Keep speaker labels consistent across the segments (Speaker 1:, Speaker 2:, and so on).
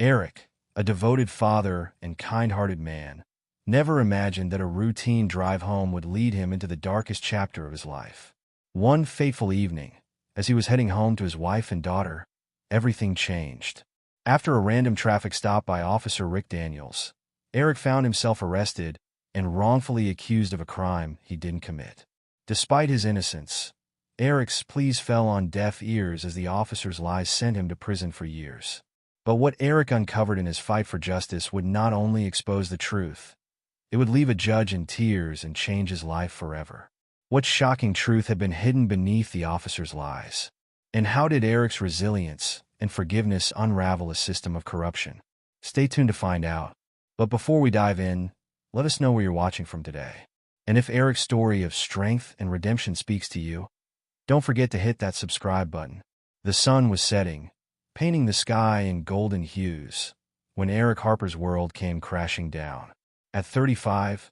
Speaker 1: Eric, a devoted father and kind-hearted man, never imagined that a routine drive home would lead him into the darkest chapter of his life. One fateful evening, as he was heading home to his wife and daughter, everything changed. After a random traffic stop by Officer Rick Daniels, Eric found himself arrested and wrongfully accused of a crime he didn't commit. Despite his innocence, Eric's pleas fell on deaf ears as the officer's lies sent him to prison for years. But what Eric uncovered in his fight for justice would not only expose the truth, it would leave a judge in tears and change his life forever. What shocking truth had been hidden beneath the officer's lies? And how did Eric's resilience and forgiveness unravel a system of corruption? Stay tuned to find out. But before we dive in, let us know where you're watching from today. And if Eric's story of strength and redemption speaks to you, don't forget to hit that subscribe button. The sun was setting, painting the sky in golden hues, when Eric Harper's world came crashing down. At 35,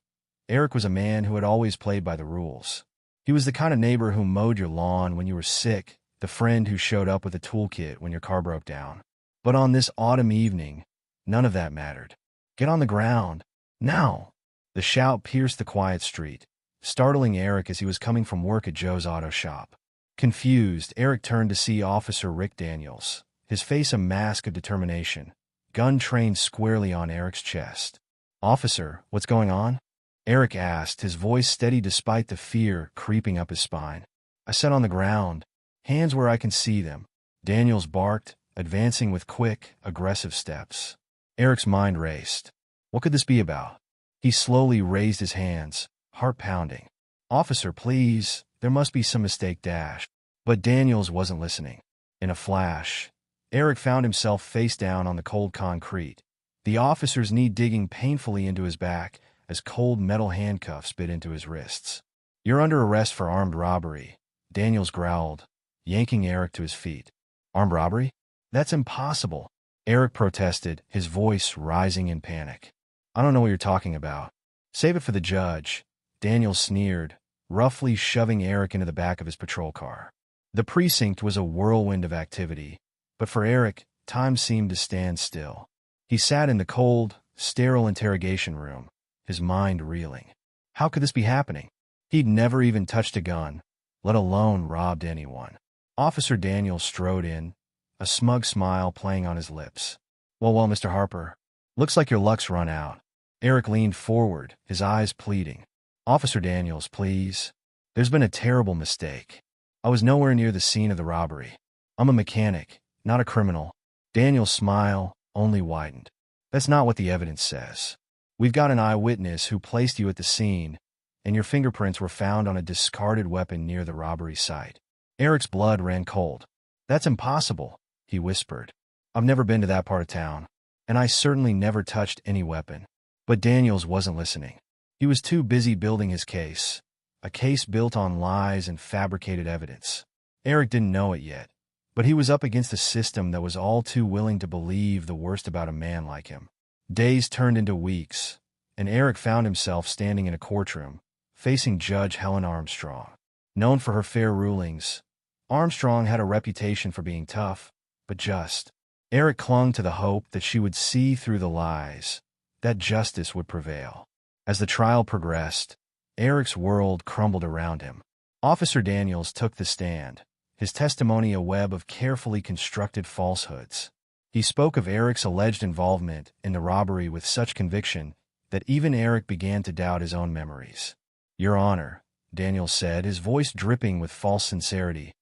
Speaker 1: Eric was a man who had always played by the rules. He was the kind of neighbor who mowed your lawn when you were sick, the friend who showed up with a toolkit when your car broke down. But on this autumn evening, none of that mattered. "Get on the ground, now!" The shout pierced the quiet street, startling Eric as he was coming from work at Joe's auto shop. Confused, Eric turned to see Officer Rick Daniels, his face a mask of determination, gun trained squarely on Eric's chest. "Officer, what's going on?" Eric asked, his voice steady despite the fear creeping up his spine. "I sat on the ground, hands where I can see them," Daniels barked, advancing with quick, aggressive steps. Eric's mind raced. What could this be about? He slowly raised his hands, heart pounding. "Officer, please, there must be some mistake dash." But Daniels wasn't listening. In a flash, Eric found himself face down on the cold concrete, the officer's knee digging painfully into his back as cold metal handcuffs bit into his wrists. "You're under arrest for armed robbery," Daniels growled, yanking Eric to his feet. "Armed robbery? That's impossible," Eric protested, his voice rising in panic. "I don't know what you're talking about. Save it for the judge," Daniels sneered, roughly shoving Eric into the back of his patrol car. The precinct was a whirlwind of activity, but for Eric, time seemed to stand still. He sat in the cold, sterile interrogation room, his mind reeling. How could this be happening? He'd never even touched a gun, let alone robbed anyone. Officer Daniels strode in, a smug smile playing on his lips. Well, Mr. Harper, looks like your luck's run out." Eric leaned forward, his eyes pleading. "Officer Daniels, please. There's been a terrible mistake. I was nowhere near the scene of the robbery. I'm a mechanic, not a criminal." Daniels' smile only widened. "That's not what the evidence says. We've got an eyewitness who placed you at the scene, and your fingerprints were found on a discarded weapon near the robbery site." Eric's blood ran cold. "That's impossible," he whispered. "I've never been to that part of town, and I certainly never touched any weapon." But Daniels wasn't listening. He was too busy building his case, a case built on lies and fabricated evidence. Eric didn't know it yet, but he was up against a system that was all too willing to believe the worst about a man like him. Days turned into weeks, and Eric found himself standing in a courtroom, facing Judge Helen Armstrong. Known for her fair rulings, Armstrong had a reputation for being tough, but just. Eric clung to the hope that she would see through the lies, that justice would prevail. As the trial progressed, Eric's world crumbled around him. Officer Daniels took the stand, his testimony a web of carefully constructed falsehoods. He spoke of Eric's alleged involvement in the robbery with such conviction that even Eric began to doubt his own memories. "Your Honor," Daniels said, his voice dripping with false sincerity,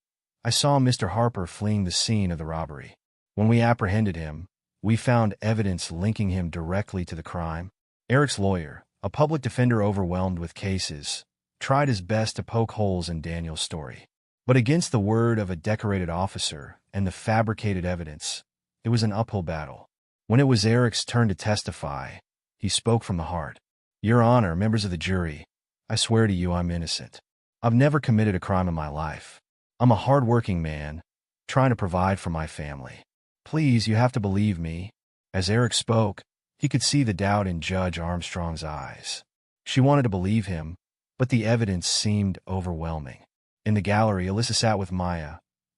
Speaker 1: "I saw Mr. Harper fleeing the scene of the robbery. When we apprehended him, we found evidence linking him directly to the crime." Eric's lawyer, a public defender overwhelmed with cases, tried his best to poke holes in Daniels' story. But against the word of a decorated officer and the fabricated evidence, it was an uphill battle. When it was Eric's turn to testify, he spoke from the heart. "Your Honor, members of the jury, I swear to you I'm innocent. I've never committed a crime in my life. I'm a hard-working man, trying to provide for my family. Please, you have to believe me." As Eric spoke, he could see the doubt in Judge Armstrong's eyes. She wanted to believe him, but the evidence seemed overwhelming. In the gallery, Alyssa sat with Maya,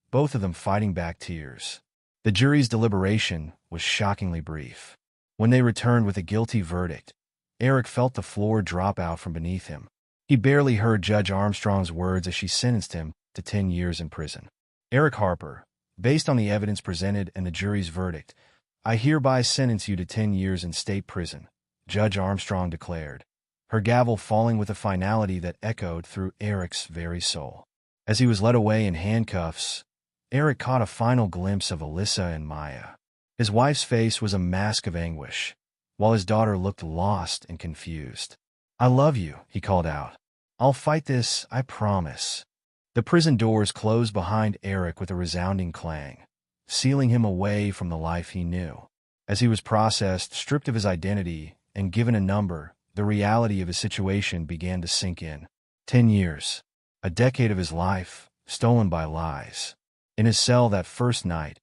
Speaker 1: both of them fighting back tears. The jury's deliberation was shockingly brief. When they returned with a guilty verdict, Eric felt the floor drop out from beneath him. He barely heard Judge Armstrong's words as she sentenced him to 10 years in prison. Eric Harper, based on the evidence presented and the jury's verdict, I hereby sentence you to 10 years in state prison, Judge Armstrong declared, her gavel falling with a finality that echoed through Eric's very soul. As he was led away in handcuffs, Eric caught a final glimpse of Alyssa and Maya. His wife's face was a mask of anguish, while his daughter looked lost and confused. "I love you," he called out. "I'll fight this, I promise." The prison doors closed behind Eric with a resounding clang, sealing him away from the life he knew. As he was processed, stripped of his identity, and given a number, the reality of his situation began to sink in. 10 years. A decade of his life, stolen by lies. In his cell that first night,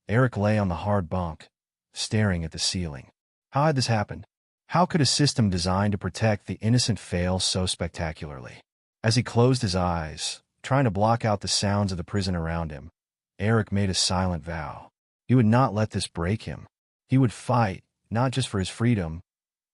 Speaker 1: Eric lay on the hard bunk, staring at the ceiling. How had this happened? How could a system designed to protect the innocent fail so spectacularly? As he closed his eyes, trying to block out the sounds of the prison around him, Eric made a silent vow. He would not let this break him. He would fight, not just for his freedom,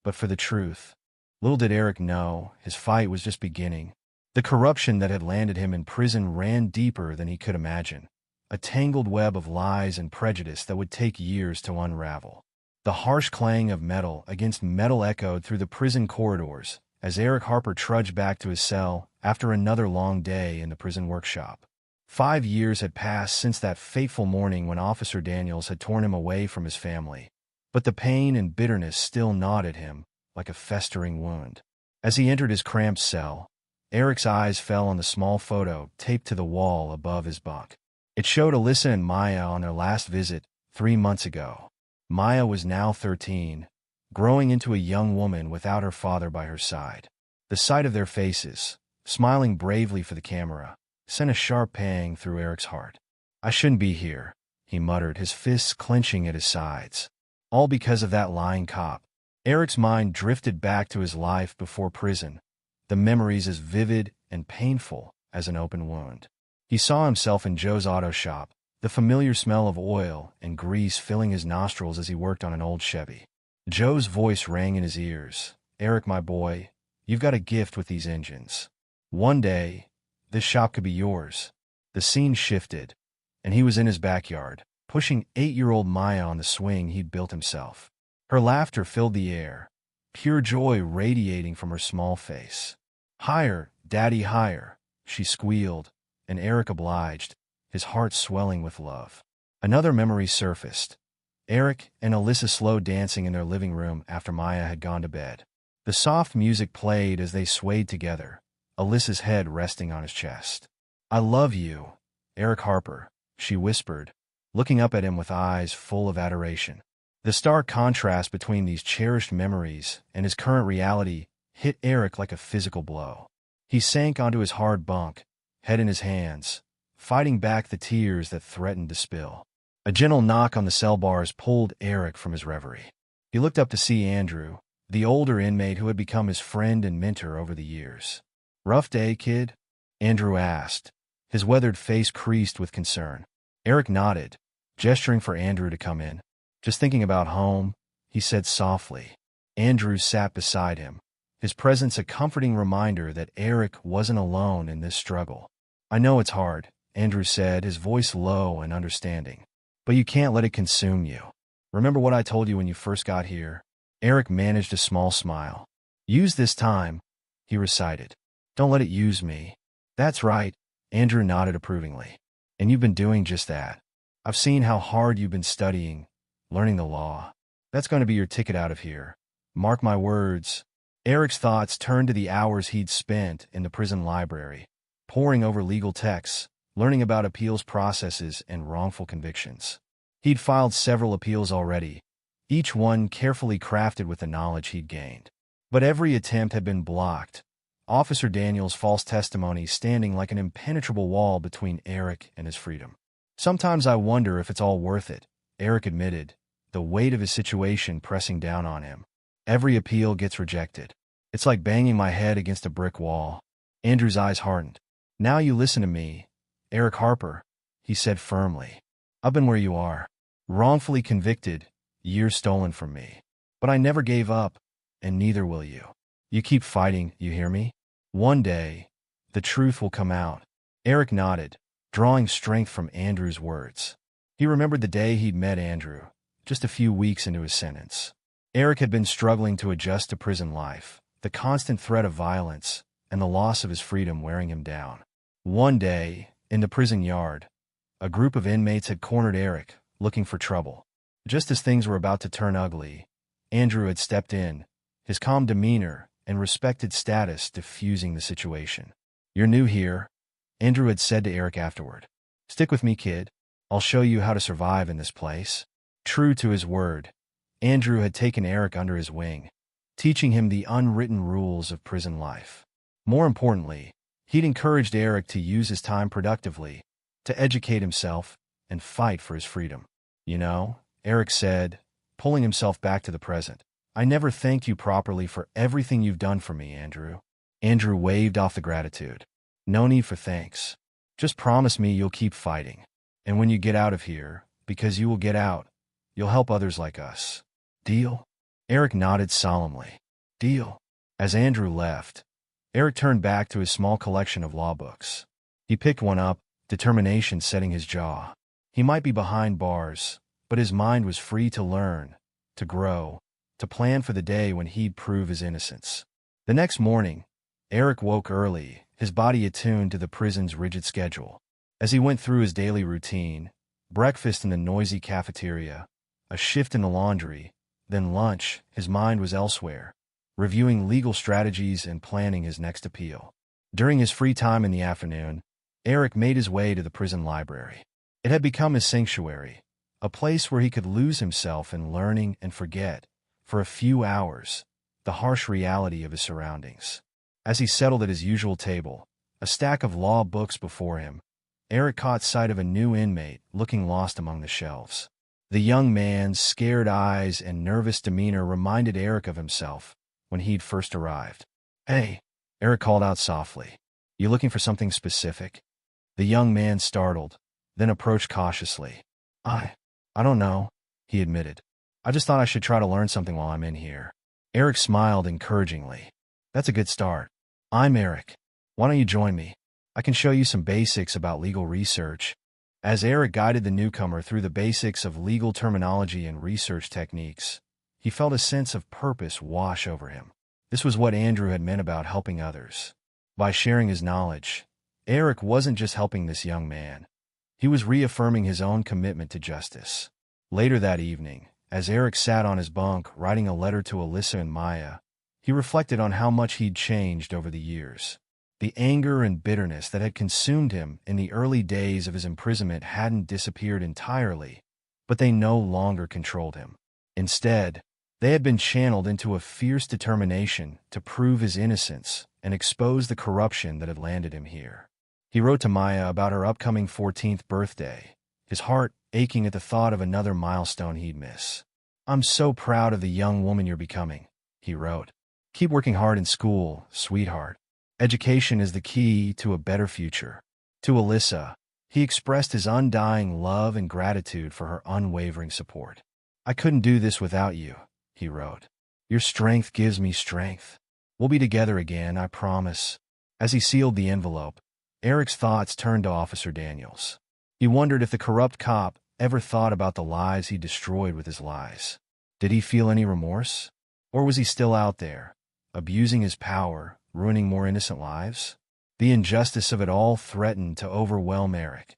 Speaker 1: but for the truth. Little did Eric know, his fight was just beginning. The corruption that had landed him in prison ran deeper than he could imagine, a tangled web of lies and prejudice that would take years to unravel. The harsh clang of metal against metal echoed through the prison corridors as Eric Harper trudged back to his cell after another long day in the prison workshop. 5 years had passed since that fateful morning when Officer Daniels had torn him away from his family, but the pain and bitterness still gnawed at him like a festering wound. As he entered his cramped cell, Eric's eyes fell on the small photo taped to the wall above his bunk. It showed Alyssa and Maya on their last visit 3 months ago. Maya was now 13, growing into a young woman without her father by her side. The sight of their faces, smiling bravely for the camera, sent a sharp pang through Eric's heart. "I shouldn't be here," he muttered, his fists clenching at his sides. All because of that lying cop. Eric's mind drifted back to his life before prison, the memories as vivid and painful as an open wound. He saw himself in Joe's auto shop, the familiar smell of oil and grease filling his nostrils as he worked on an old Chevy. Joe's voice rang in his ears. "Eric, my boy, you've got a gift with these engines. One day, this shop could be yours." The scene shifted, and he was in his backyard, pushing 8-year-old Maya on the swing he'd built himself. Her laughter filled the air, pure joy radiating from her small face. "Higher, Daddy, higher," she squealed, and Eric obliged, his heart swelling with love. Another memory surfaced. Eric and Alyssa slow dancing in their living room after Maya had gone to bed. The soft music played as they swayed together, Alyssa's head resting on his chest. "I love you, Eric Harper," she whispered, looking up at him with eyes full of adoration. The stark contrast between these cherished memories and his current reality hit Eric like a physical blow. He sank onto his hard bunk, head in his hands, fighting back the tears that threatened to spill. A gentle knock on the cell bars pulled Eric from his reverie. He looked up to see Andrew, the older inmate who had become his friend and mentor over the years. "Rough day, kid?" Andrew asked, his weathered face creased with concern. Eric nodded, gesturing for Andrew to come in. "Just thinking about home," he said softly. Andrew sat beside him, his presence a comforting reminder that Eric wasn't alone in this struggle. "I know it's hard," Andrew said, his voice low and understanding. "But you can't let it consume you. Remember what I told you when you first got here?" Eric managed a small smile. "Use this time," he recited. "Don't let it use me." "That's right," Andrew nodded approvingly. "And you've been doing just that. I've seen how hard you've been studying, learning the law. That's going to be your ticket out of here. Mark my words." Eric's thoughts turned to the hours he'd spent in the prison library, poring over legal texts, learning about appeals processes and wrongful convictions. He'd filed several appeals already, each one carefully crafted with the knowledge he'd gained. But every attempt had been blocked, Officer Daniels' false testimony standing like an impenetrable wall between Eric and his freedom. "Sometimes I wonder if it's all worth it," Eric admitted, the weight of his situation pressing down on him. "Every appeal gets rejected. It's like banging my head against a brick wall." Andrew's eyes hardened. "Now you listen to me, Eric Harper," he said firmly. "I've been where you are. Wrongfully convicted, years stolen from me. But I never gave up, and neither will you. You keep fighting, you hear me? One day, the truth will come out. Eric nodded, drawing strength from Andrew's words. He remembered the day he'd met Andrew, just a few weeks into his sentence. Eric had been struggling to adjust to prison life, the constant threat of violence, and the loss of his freedom wearing him down. One day, in the prison yard, a group of inmates had cornered Eric, looking for trouble. Just as things were about to turn ugly, Andrew had stepped in, his calm demeanor and respected status diffusing the situation. "You're new here," Andrew had said to Eric afterward. "Stick with me, kid. I'll show you how to survive in this place." True to his word, Andrew had taken Eric under his wing, teaching him the unwritten rules of prison life. More importantly, he'd encouraged Eric to use his time productively, to educate himself, and fight for his freedom. "You know," Eric said, pulling himself back to the present, "I never thanked you properly for everything you've done for me, Andrew." Andrew waved off the gratitude. "No need for thanks. Just promise me you'll keep fighting. And when you get out of here, because you will get out, you'll help others like us. Deal?" Eric nodded solemnly. "Deal." As Andrew left, Eric turned back to his small collection of law books. He picked one up, determination setting his jaw. He might be behind bars, but his mind was free to learn, to grow, to plan for the day when he'd prove his innocence. The next morning, Eric woke early, his body attuned to the prison's rigid schedule. As he went through his daily routine, breakfast in the noisy cafeteria, a shift in the laundry, then lunch, his mind was elsewhere, reviewing legal strategies and planning his next appeal. During his free time in the afternoon, Eric made his way to the prison library. It had become his sanctuary, a place where he could lose himself in learning and forget, for a few hours, the harsh reality of his surroundings. As he settled at his usual table, a stack of law books before him, Eric caught sight of a new inmate looking lost among the shelves. The young man's scared eyes and nervous demeanor reminded Eric of himself when he'd first arrived. "Hey," Eric called out softly. "You looking for something specific?" The young man startled, then approached cautiously. I don't know," he admitted. "I just thought I should try to learn something while I'm in here." Eric smiled encouragingly. "That's a good start. I'm Eric. Why don't you join me? I can show you some basics about legal research." As Eric guided the newcomer through the basics of legal terminology and research techniques, he felt a sense of purpose wash over him. This was what Andrew had meant about helping others. By sharing his knowledge, Eric wasn't just helping this young man. He was reaffirming his own commitment to justice. Later that evening, as Eric sat on his bunk writing a letter to Alyssa and Maya, he reflected on how much he'd changed over the years. The anger and bitterness that had consumed him in the early days of his imprisonment hadn't disappeared entirely, but they no longer controlled him. Instead, they had been channeled into a fierce determination to prove his innocence and expose the corruption that had landed him here. He wrote to Maya about her upcoming 14th birthday, his heart aching at the thought of another milestone he'd miss. "I'm so proud of the young woman you're becoming," he wrote. "Keep working hard in school, sweetheart. Education is the key to a better future." To Alyssa, he expressed his undying love and gratitude for her unwavering support. "I couldn't do this without you," he wrote. "Your strength gives me strength. We'll be together again, I promise." As he sealed the envelope, Eric's thoughts turned to Officer Daniels. He wondered if the corrupt cop ever thought about the lives he destroyed with his lies. Did he feel any remorse? Or was he still out there, abusing his power, ruining more innocent lives? The injustice of it all threatened to overwhelm Eric,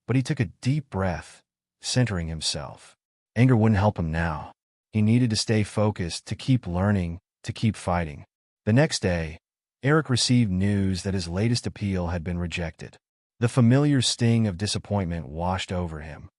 Speaker 1: but he took a deep breath, centering himself. Anger wouldn't help him now. He needed to stay focused, to keep learning, to keep fighting. The next day, Eric received news that his latest appeal had been rejected. The familiar sting of disappointment washed over him,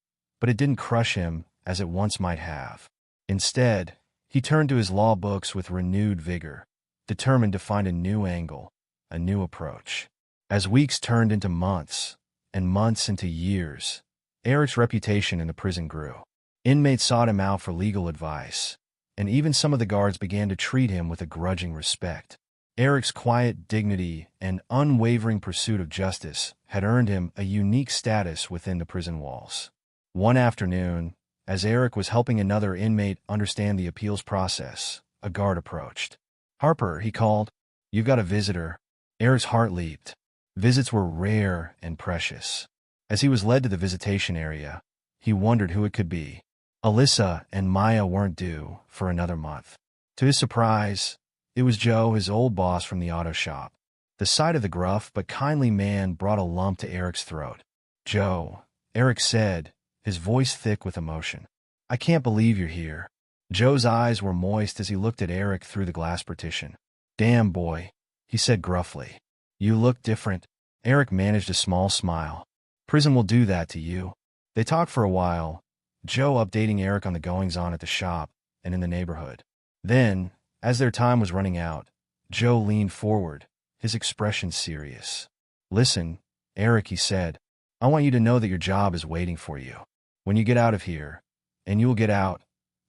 Speaker 1: but it didn't crush him as it once might have. Instead, he turned to his law books with renewed vigor, determined to find a new angle, a new approach. As weeks turned into months, and months into years, Eric's reputation in the prison grew. Inmates sought him out for legal advice, and even some of the guards began to treat him with a grudging respect. Eric's quiet dignity and unwavering pursuit of justice had earned him a unique status within the prison walls. One afternoon, As Eric was helping another inmate understand the appeals process, a guard approached. "Harper," he called, "you've got a visitor." Eric's heart leaped. Visits were rare and precious. As he was led to the visitation area, he wondered who it could be. Alyssa and Maya weren't due for another month. To his surprise, it was Joe, his old boss from the auto shop. The sight of the gruff but kindly man brought a lump to Eric's throat. "Joe," Eric said, his voice thick with emotion. "I can't believe you're here." Joe's eyes were moist as he looked at Eric through the glass partition. "Damn, boy," he said gruffly. "You look different." Eric managed a small smile. "Prison will do that to you." They talked for a while, Joe updating Eric on the goings-on at the shop and in the neighborhood. Then, as their time was running out, Joe leaned forward, his expression serious. "Listen, Eric," he said, "I want you to know that your job is waiting for you. When you get out of here, and you will get out,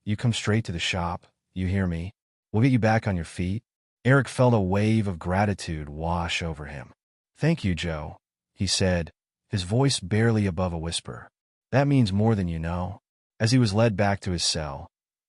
Speaker 1: you come straight to the shop, you hear me? We'll get you back on your feet." Eric felt a wave of gratitude wash over him. "Thank you, Joe," he said, his voice barely above a whisper. "That means more than you know." As he was led back to his cell,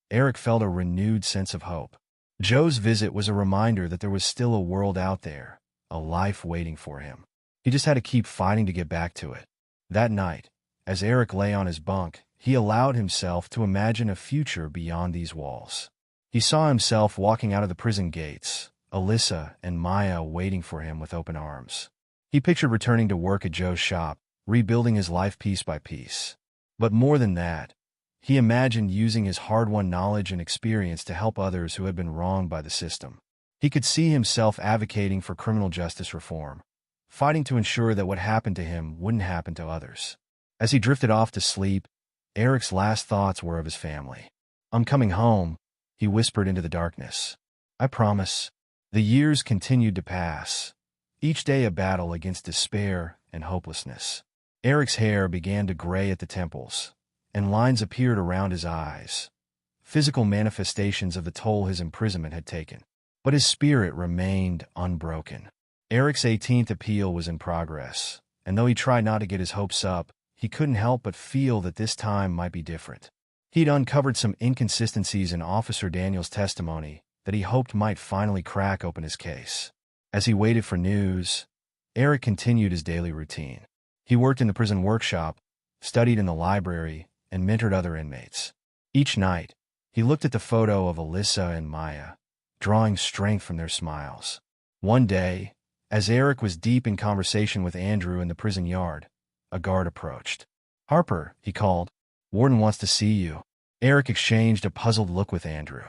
Speaker 1: Eric felt a renewed sense of hope. Joe's visit was a reminder that there was still a world out there, a life waiting for him. He just had to keep fighting to get back to it. That night, as Eric lay on his bunk, he allowed himself to imagine a future beyond these walls. He saw himself walking out of the prison gates, Alyssa and Maya waiting for him with open arms. He pictured returning to work at Joe's shop, rebuilding his life piece by piece. But more than that, he imagined using his hard-won knowledge and experience to help others who had been wronged by the system. He could see himself advocating for criminal justice reform, fighting to ensure that what happened to him wouldn't happen to others. As he drifted off to sleep, Eric's last thoughts were of his family. "I'm coming home," he whispered into the darkness. "I promise." The years continued to pass, each day a battle against despair and hopelessness. Eric's hair began to gray at the temples, and lines appeared around his eyes, physical manifestations of the toll his imprisonment had taken. But his spirit remained unbroken. Eric's 18th appeal was in progress, and though he tried not to get his hopes up, he couldn't help but feel that this time might be different. He'd uncovered some inconsistencies in Officer Daniel's testimony that he hoped might finally crack open his case. As he waited for news, Eric continued his daily routine. He worked in the prison workshop, studied in the library, and mentored other inmates. Each night, he looked at the photo of Alyssa and Maya, drawing strength from their smiles. One day, as Eric was deep in conversation with Andrew in the prison yard, a guard approached. "Harper," he called, "Warden wants to see you." Eric exchanged a puzzled look with Andrew.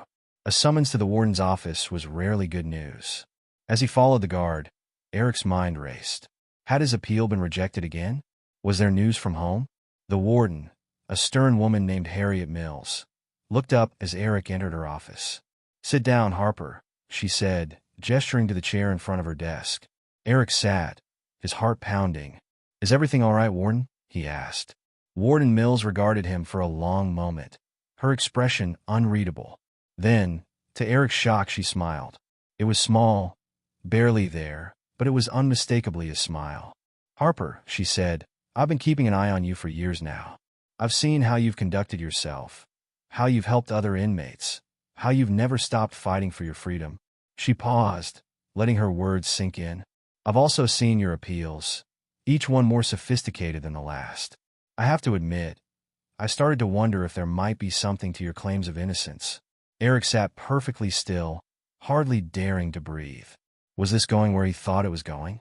Speaker 1: A summons to the warden's office was rarely good news. As he followed the guard, Eric's mind raced. Had his appeal been rejected again? Was there news from home? The warden, a stern woman named Harriet Mills, looked up as Eric entered her office. "Sit down, Harper," she said, gesturing to the chair in front of her desk. Eric sat, his heart pounding. "Is everything all right, Warden?" he asked. Warden Mills regarded him for a long moment, her expression unreadable. Then, to Eric's shock, she smiled. It was small, barely there, but it was unmistakably a smile. "Harper," she said, "I've been keeping an eye on you for years now. I've seen how you've conducted yourself, how you've helped other inmates, how you've never stopped fighting for your freedom." She paused, letting her words sink in. "I've also seen your appeals, each one more sophisticated than the last. I have to admit, I started to wonder if there might be something to your claims of innocence." Eric sat perfectly still, hardly daring to breathe. Was this going where he thought it was going?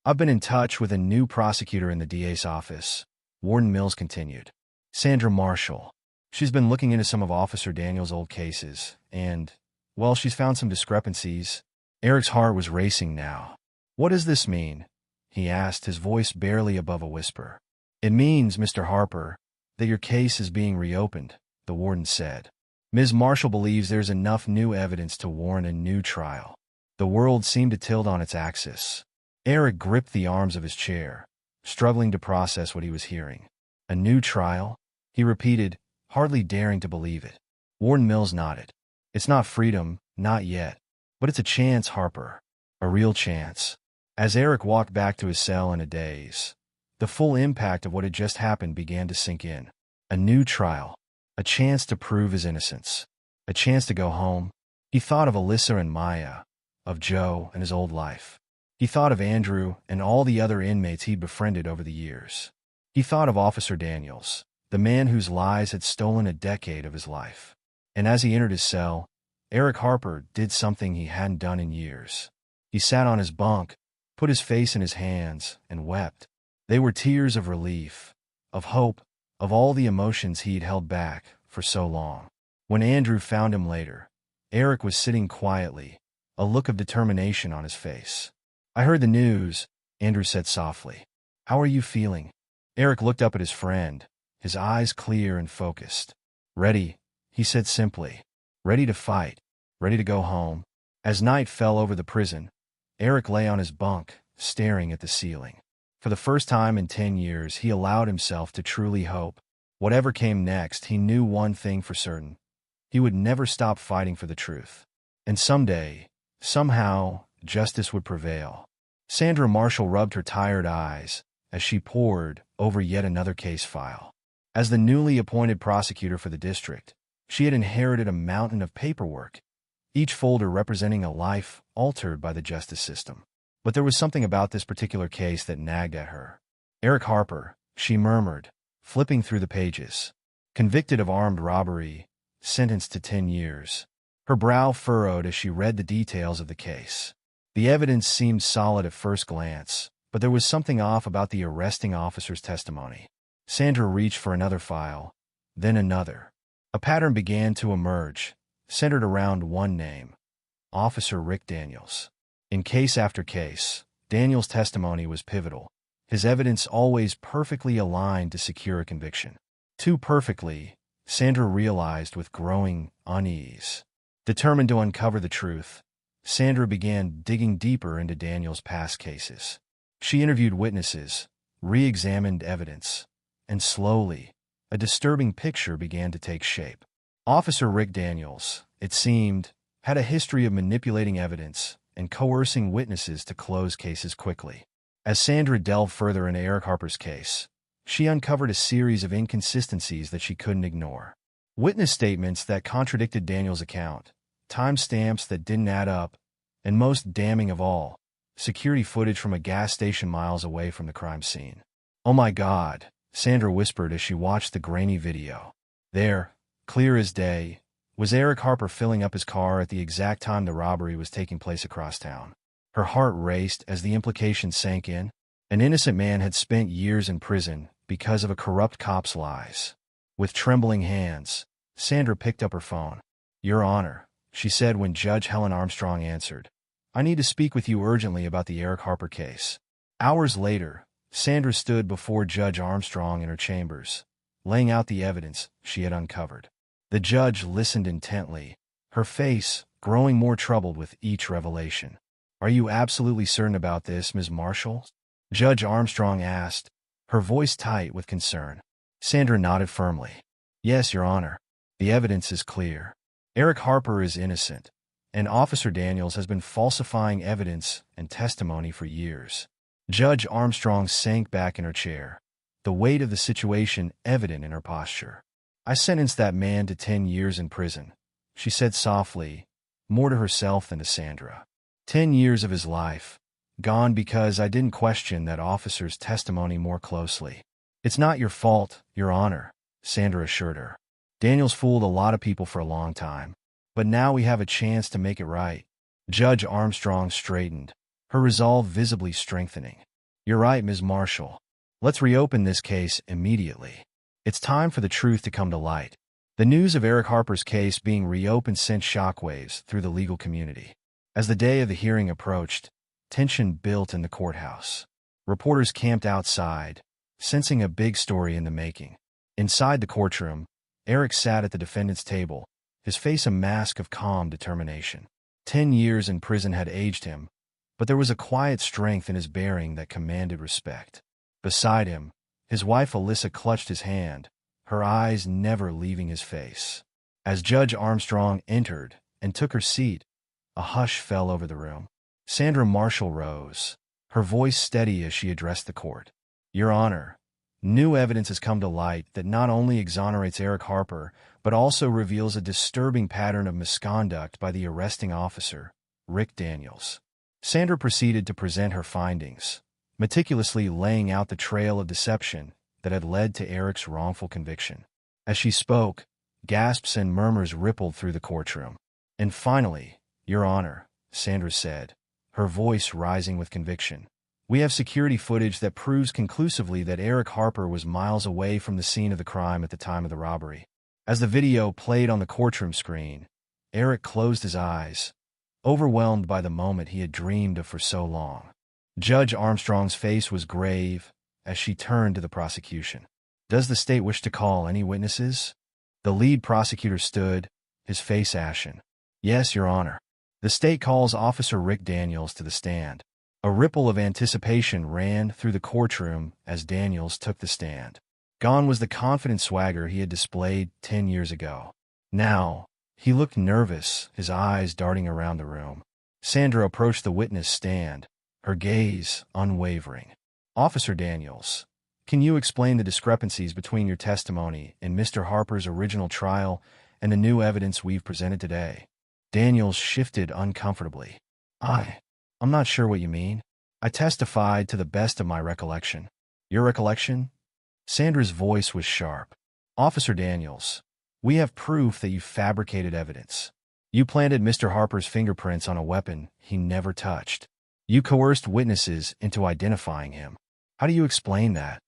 Speaker 1: "I've been in touch with a new prosecutor in the DA's office," Warden Mills continued. "Sandra Marshall. She's been looking into some of Officer Daniel's old cases, and, well, she's found some discrepancies." Eric's heart was racing now. "What does this mean?" he asked, his voice barely above a whisper. "It means, Mr. Harper, that your case is being reopened," the warden said. "Ms. Marshall believes there's enough new evidence to warrant a new trial." The world seemed to tilt on its axis. Eric gripped the arms of his chair, struggling to process what he was hearing. "A new trial?" he repeated, hardly daring to believe it. Warden Mills nodded. "It's not freedom, not yet. But it's a chance, Harper. A real chance." As Eric walked back to his cell in a daze, the full impact of what had just happened began to sink in. A new trial. A chance to prove his innocence. A chance to go home. He thought of Alyssa and Maya, of Joe and his old life. He thought of Andrew and all the other inmates he'd befriended over the years. He thought of Officer Daniels, the man whose lies had stolen a decade of his life. And as he entered his cell, Eric Harper did something he hadn't done in years. He sat on his bunk, put his face in his hands, and wept. They were tears of relief, of hope, of all the emotions he'd held back for so long. When Andrew found him later, Eric was sitting quietly, a look of determination on his face. "I heard the news," Andrew said softly. "How are you feeling?" Eric looked up at his friend, his eyes clear and focused. "Ready," he said simply. "Ready to fight. Ready to go home." As night fell over the prison, Eric lay on his bunk, staring at the ceiling. For the first time in 10 years, he allowed himself to truly hope. Whatever came next, he knew one thing for certain. He would never stop fighting for the truth. And someday, somehow, justice would prevail. Sandra Marshall rubbed her tired eyes as she pored over yet another case file. As the newly appointed prosecutor for the district, she had inherited a mountain of paperwork, each folder representing a life altered by the justice system. But there was something about this particular case that nagged at her. "Eric Harper," she murmured, flipping through the pages. "Convicted of armed robbery, sentenced to 10 years. Her brow furrowed as she read the details of the case. The evidence seemed solid at first glance, but there was something off about the arresting officer's testimony. Sandra reached for another file, then another. A pattern began to emerge, centered around one name: Officer Rick Daniels. In case after case, Daniels' testimony was pivotal, his evidence always perfectly aligned to secure a conviction. Too perfectly, Sandra realized with growing unease. Determined to uncover the truth, Sandra began digging deeper into Daniels' past cases. She interviewed witnesses, re-examined evidence, and slowly, a disturbing picture began to take shape. Officer Rick Daniels, it seemed, had a history of manipulating evidence and coercing witnesses to close cases quickly. As Sandra delved further into Eric Harper's case, she uncovered a series of inconsistencies that she couldn't ignore. Witness statements that contradicted Daniels' account, timestamps that didn't add up, and most damning of all, security footage from a gas station miles away from the crime scene. "Oh my God," Sandra whispered as she watched the grainy video. There, clear as day, was Eric Harper filling up his car at the exact time the robbery was taking place across town. Her heart raced as the implications sank in. An innocent man had spent years in prison because of a corrupt cop's lies. With trembling hands, Sandra picked up her phone. "Your Honor," she said when Judge Helen Armstrong answered, "I need to speak with you urgently about the Eric Harper case." Hours later, Sandra stood before Judge Armstrong in her chambers, laying out the evidence she had uncovered. The judge listened intently, her face growing more troubled with each revelation. "Are you absolutely certain about this, Ms. Marshall?" Judge Armstrong asked, her voice tight with concern. Sandra nodded firmly. "Yes, Your Honor. The evidence is clear. Eric Harper is innocent, and Officer Daniels has been falsifying evidence and testimony for years." Judge Armstrong sank back in her chair, the weight of the situation evident in her posture. "I sentenced that man to 10 years in prison," she said softly, more to herself than to Sandra. 10 years of his life, gone because I didn't question that officer's testimony more closely. "It's not your fault, Your Honor," Sandra assured her. "Daniels fooled a lot of people for a long time, but now we have a chance to make it right." Judge Armstrong straightened, her resolve visibly strengthening. "You're right, Ms. Marshall. Let's reopen this case immediately. It's time for the truth to come to light." The news of Eric Harper's case being reopened sent shockwaves through the legal community. As the day of the hearing approached, tension built in the courthouse. Reporters camped outside, sensing a big story in the making. Inside the courtroom, Eric sat at the defendant's table, his face a mask of calm determination. 10 years in prison had aged him, but there was a quiet strength in his bearing that commanded respect. Beside him, his wife Alyssa clutched his hand, her eyes never leaving his face. As Judge Armstrong entered and took her seat, a hush fell over the room. Sandra Marshall rose, her voice steady as she addressed the court. "Your Honor, New evidence has come to light that not only exonerates Eric Harper, but also reveals a disturbing pattern of misconduct by the arresting officer, Rick Daniels. Sandra proceeded to present her findings, meticulously laying out the trail of deception that had led to Eric's wrongful conviction. As she spoke, gasps and murmurs rippled through the courtroom. "And finally, Your Honor," Sandra said, her voice rising with conviction, "we have security footage that proves conclusively that Eric Harper was miles away from the scene of the crime at the time of the robbery." As the video played on the courtroom screen, Eric closed his eyes, overwhelmed by the moment he had dreamed of for so long. Judge Armstrong's face was grave as she turned to the prosecution. "Does the state wish to call any witnesses?" The lead prosecutor stood, his face ashen. "Yes, Your Honor." The state calls Officer Rick Daniels to the stand. A ripple of anticipation ran through the courtroom as Daniels took the stand. Gone was the confident swagger he had displayed 10 years ago. Now, he looked nervous, his eyes darting around the room. Sandra approached the witness stand, her gaze unwavering. "Officer Daniels, can you explain the discrepancies between your testimony in Mr. Harper's original trial and the new evidence we've presented today?" Daniels shifted uncomfortably. I'm not sure what you mean. I testified to the best of my recollection." "Your recollection?" Sandra's voice was sharp. "Officer Daniels, we have proof that you fabricated evidence. You planted Mr. Harper's fingerprints on a weapon he never touched. You coerced witnesses into identifying him. How do you explain that?"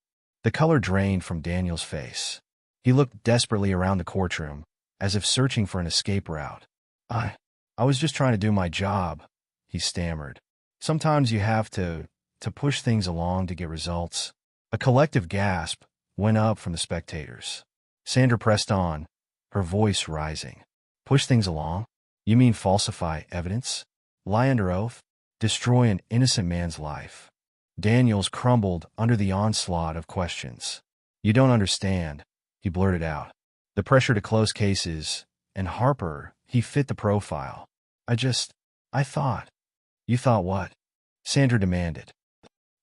Speaker 1: The color drained from Daniels' face. He looked desperately around the courtroom, as if searching for an escape route. I was just trying to do my job," he stammered. "Sometimes you have to push things along to get results." A collective gasp went up from the spectators. Sandra pressed on, her voice rising. "Push things along? You mean falsify evidence? Lie under oath? Destroy an innocent man's life?" Daniels crumbled under the onslaught of questions. "You don't understand," he blurted out. "The pressure to close cases, and Harper, he fit the profile. I thought." "You thought what?" Sandra demanded.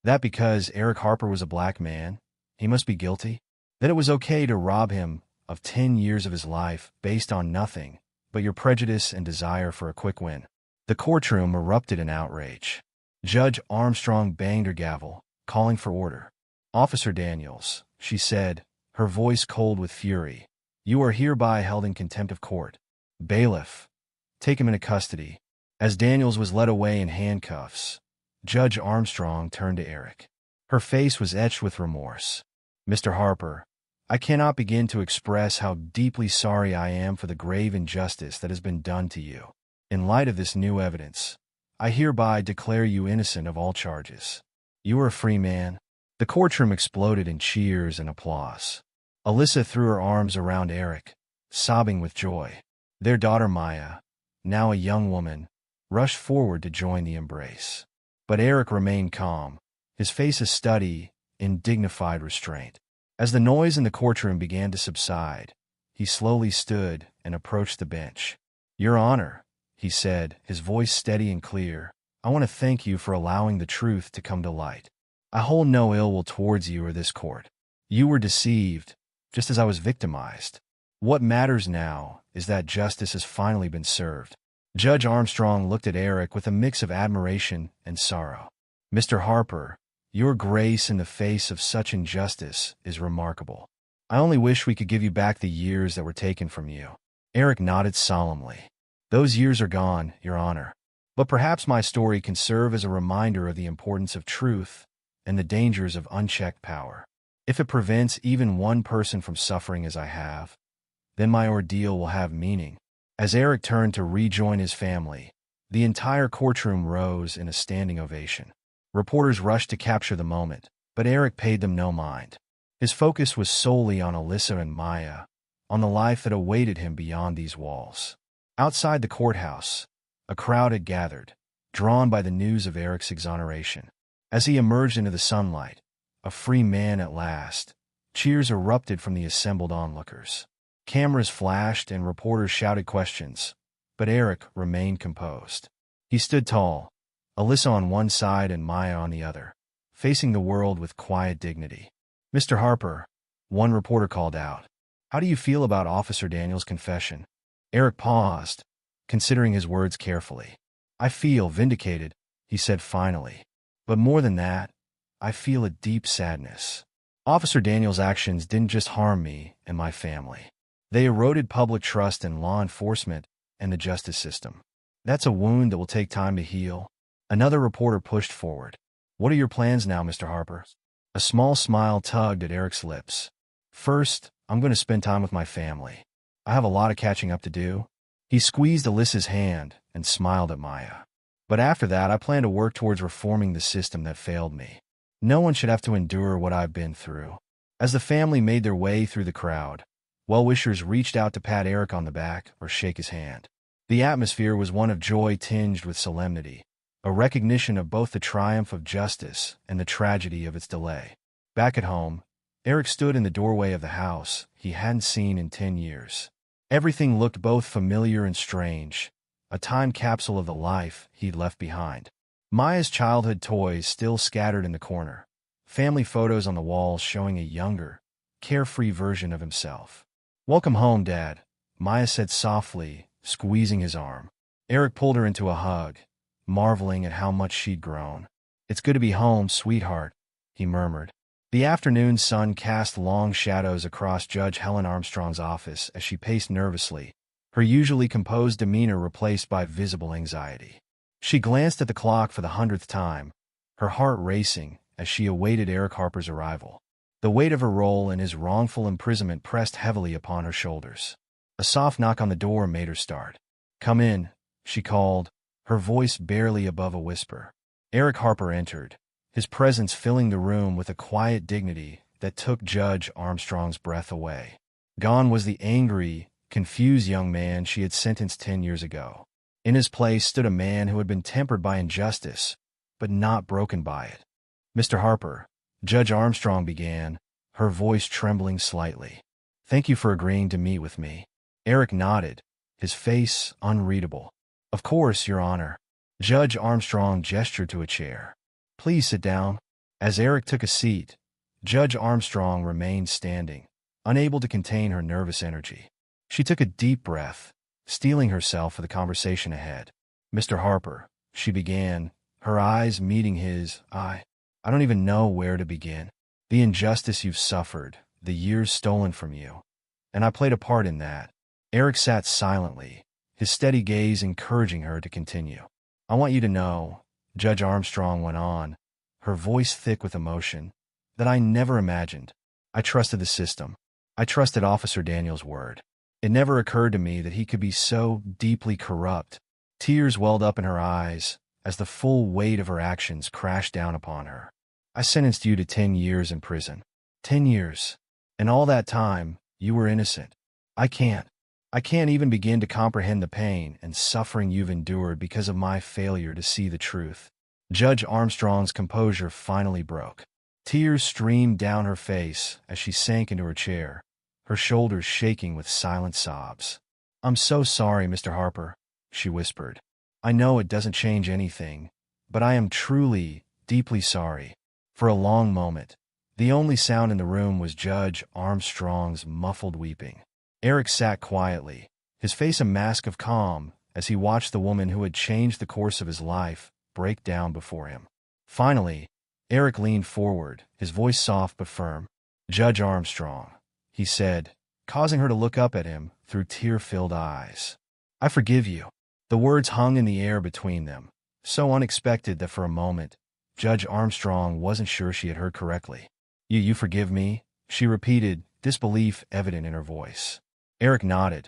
Speaker 1: "That because Eric Harper was a black man, he must be guilty? That it was okay to rob him of 10 years of his life based on nothing but your prejudice and desire for a quick win?" The courtroom erupted in outrage. Judge Armstrong banged her gavel, calling for order. "Officer Daniels," she said, her voice cold with fury, "you are hereby held in contempt of court. Bailiff, take him into custody." As Daniels was led away in handcuffs, Judge Armstrong turned to Eric. Her face was etched with remorse. "Mr. Harper, I cannot begin to express how deeply sorry I am for the grave injustice that has been done to you. In light of this new evidence, I hereby declare you innocent of all charges. You are a free man." The courtroom exploded in cheers and applause. Alyssa threw her arms around Eric, sobbing with joy. Their daughter Maya, now a young woman, rushed forward to join the embrace. But Eric remained calm, his face a study in dignified restraint. As the noise in the courtroom began to subside, he slowly stood and approached the bench. "Your Honor," he said, his voice steady and clear, "I want to thank you for allowing the truth to come to light. I hold no ill will towards you or this court. You were deceived, just as I was victimized. What matters now is that justice has finally been served." Judge Armstrong looked at Eric with a mix of admiration and sorrow. "Mr. Harper, your grace in the face of such injustice is remarkable. I only wish we could give you back the years that were taken from you." Eric nodded solemnly. "Those years are gone, Your Honor. But perhaps my story can serve as a reminder of the importance of truth and the dangers of unchecked power. If it prevents even one person from suffering as I have, then my ordeal will have meaning." As Eric turned to rejoin his family, the entire courtroom rose in a standing ovation. Reporters rushed to capture the moment, but Eric paid them no mind. His focus was solely on Alyssa and Maya, on the life that awaited him beyond these walls. Outside the courthouse, a crowd had gathered, drawn by the news of Eric's exoneration. As he emerged into the sunlight, a free man at last, cheers erupted from the assembled onlookers. Cameras flashed and reporters shouted questions, but Eric remained composed. He stood tall, Alyssa on one side and Maya on the other, facing the world with quiet dignity. Mr. Harper, one reporter called out. How do you feel about Officer Daniels' confession? Eric paused, considering his words carefully. I feel vindicated, he said finally. But more than that, I feel a deep sadness. Officer Daniels' actions didn't just harm me and my family. They eroded public trust in law enforcement and the justice system. That's a wound that will take time to heal. Another reporter pushed forward. What are your plans now, Mr. Harper? A small smile tugged at Eric's lips. First, I'm going to spend time with my family. I have a lot of catching up to do. He squeezed Alyssa's hand and smiled at Maya. But after that, I plan to work towards reforming the system that failed me. No one should have to endure what I've been through. As the family made their way through the crowd, well-wishers reached out to pat Eric on the back or shake his hand. The atmosphere was one of joy tinged with solemnity, a recognition of both the triumph of justice and the tragedy of its delay. Back at home, Eric stood in the doorway of the house he hadn't seen in 10 years. Everything looked both familiar and strange, a time capsule of the life he'd left behind. Maya's childhood toys still scattered in the corner, family photos on the walls showing a younger, carefree version of himself. Welcome home, Dad, Maya said softly, squeezing his arm. Eric pulled her into a hug, marveling at how much she'd grown. It's good to be home, sweetheart, he murmured. The afternoon sun cast long shadows across Judge Helen Armstrong's office as she paced nervously, her usually composed demeanor replaced by visible anxiety. She glanced at the clock for the 100th time, her heart racing as she awaited Eric Harper's arrival. The weight of her role in his wrongful imprisonment pressed heavily upon her shoulders. A soft knock on the door made her start. Come in, she called, her voice barely above a whisper. Eric Harper entered, his presence filling the room with a quiet dignity that took Judge Armstrong's breath away. Gone was the angry, confused young man she had sentenced 10 years ago. In his place stood a man who had been tempered by injustice, but not broken by it. Mr. Harper, Judge Armstrong began, her voice trembling slightly. Thank you for agreeing to meet with me. Eric nodded, his face unreadable. Of course, Your Honor. Judge Armstrong gestured to a chair. Please sit down. As Eric took a seat, Judge Armstrong remained standing, unable to contain her nervous energy. She took a deep breath, steeling herself for the conversation ahead. Mr. Harper, she began, her eyes meeting his. I don't even know where to begin. The injustice you've suffered, the years stolen from you. And I played a part in that. Eric sat silently, his steady gaze encouraging her to continue. I want you to know, Judge Armstrong went on, her voice thick with emotion, that I never imagined. I trusted the system. I trusted Officer Daniels' word. It never occurred to me that he could be so deeply corrupt. Tears welled up in her eyes as the full weight of her actions crashed down upon her. I sentenced you to 10 years in prison. 10 years. And all that time, you were innocent. I can't even begin to comprehend the pain and suffering you've endured because of my failure to see the truth. Judge Armstrong's composure finally broke. Tears streamed down her face as she sank into her chair, her shoulders shaking with silent sobs. I'm so sorry, Mr. Harper, she whispered. I know it doesn't change anything, but I am truly, deeply sorry. For a long moment, the only sound in the room was Judge Armstrong's muffled weeping. Eric sat quietly, his face a mask of calm, as he watched the woman who had changed the course of his life break down before him. Finally, Eric leaned forward, his voice soft but firm. Judge Armstrong, he said, causing her to look up at him through tear-filled eyes. I forgive you. The words hung in the air between them, so unexpected that for a moment, Judge Armstrong wasn't sure she had heard correctly. You forgive me? She repeated, disbelief evident in her voice. Eric nodded,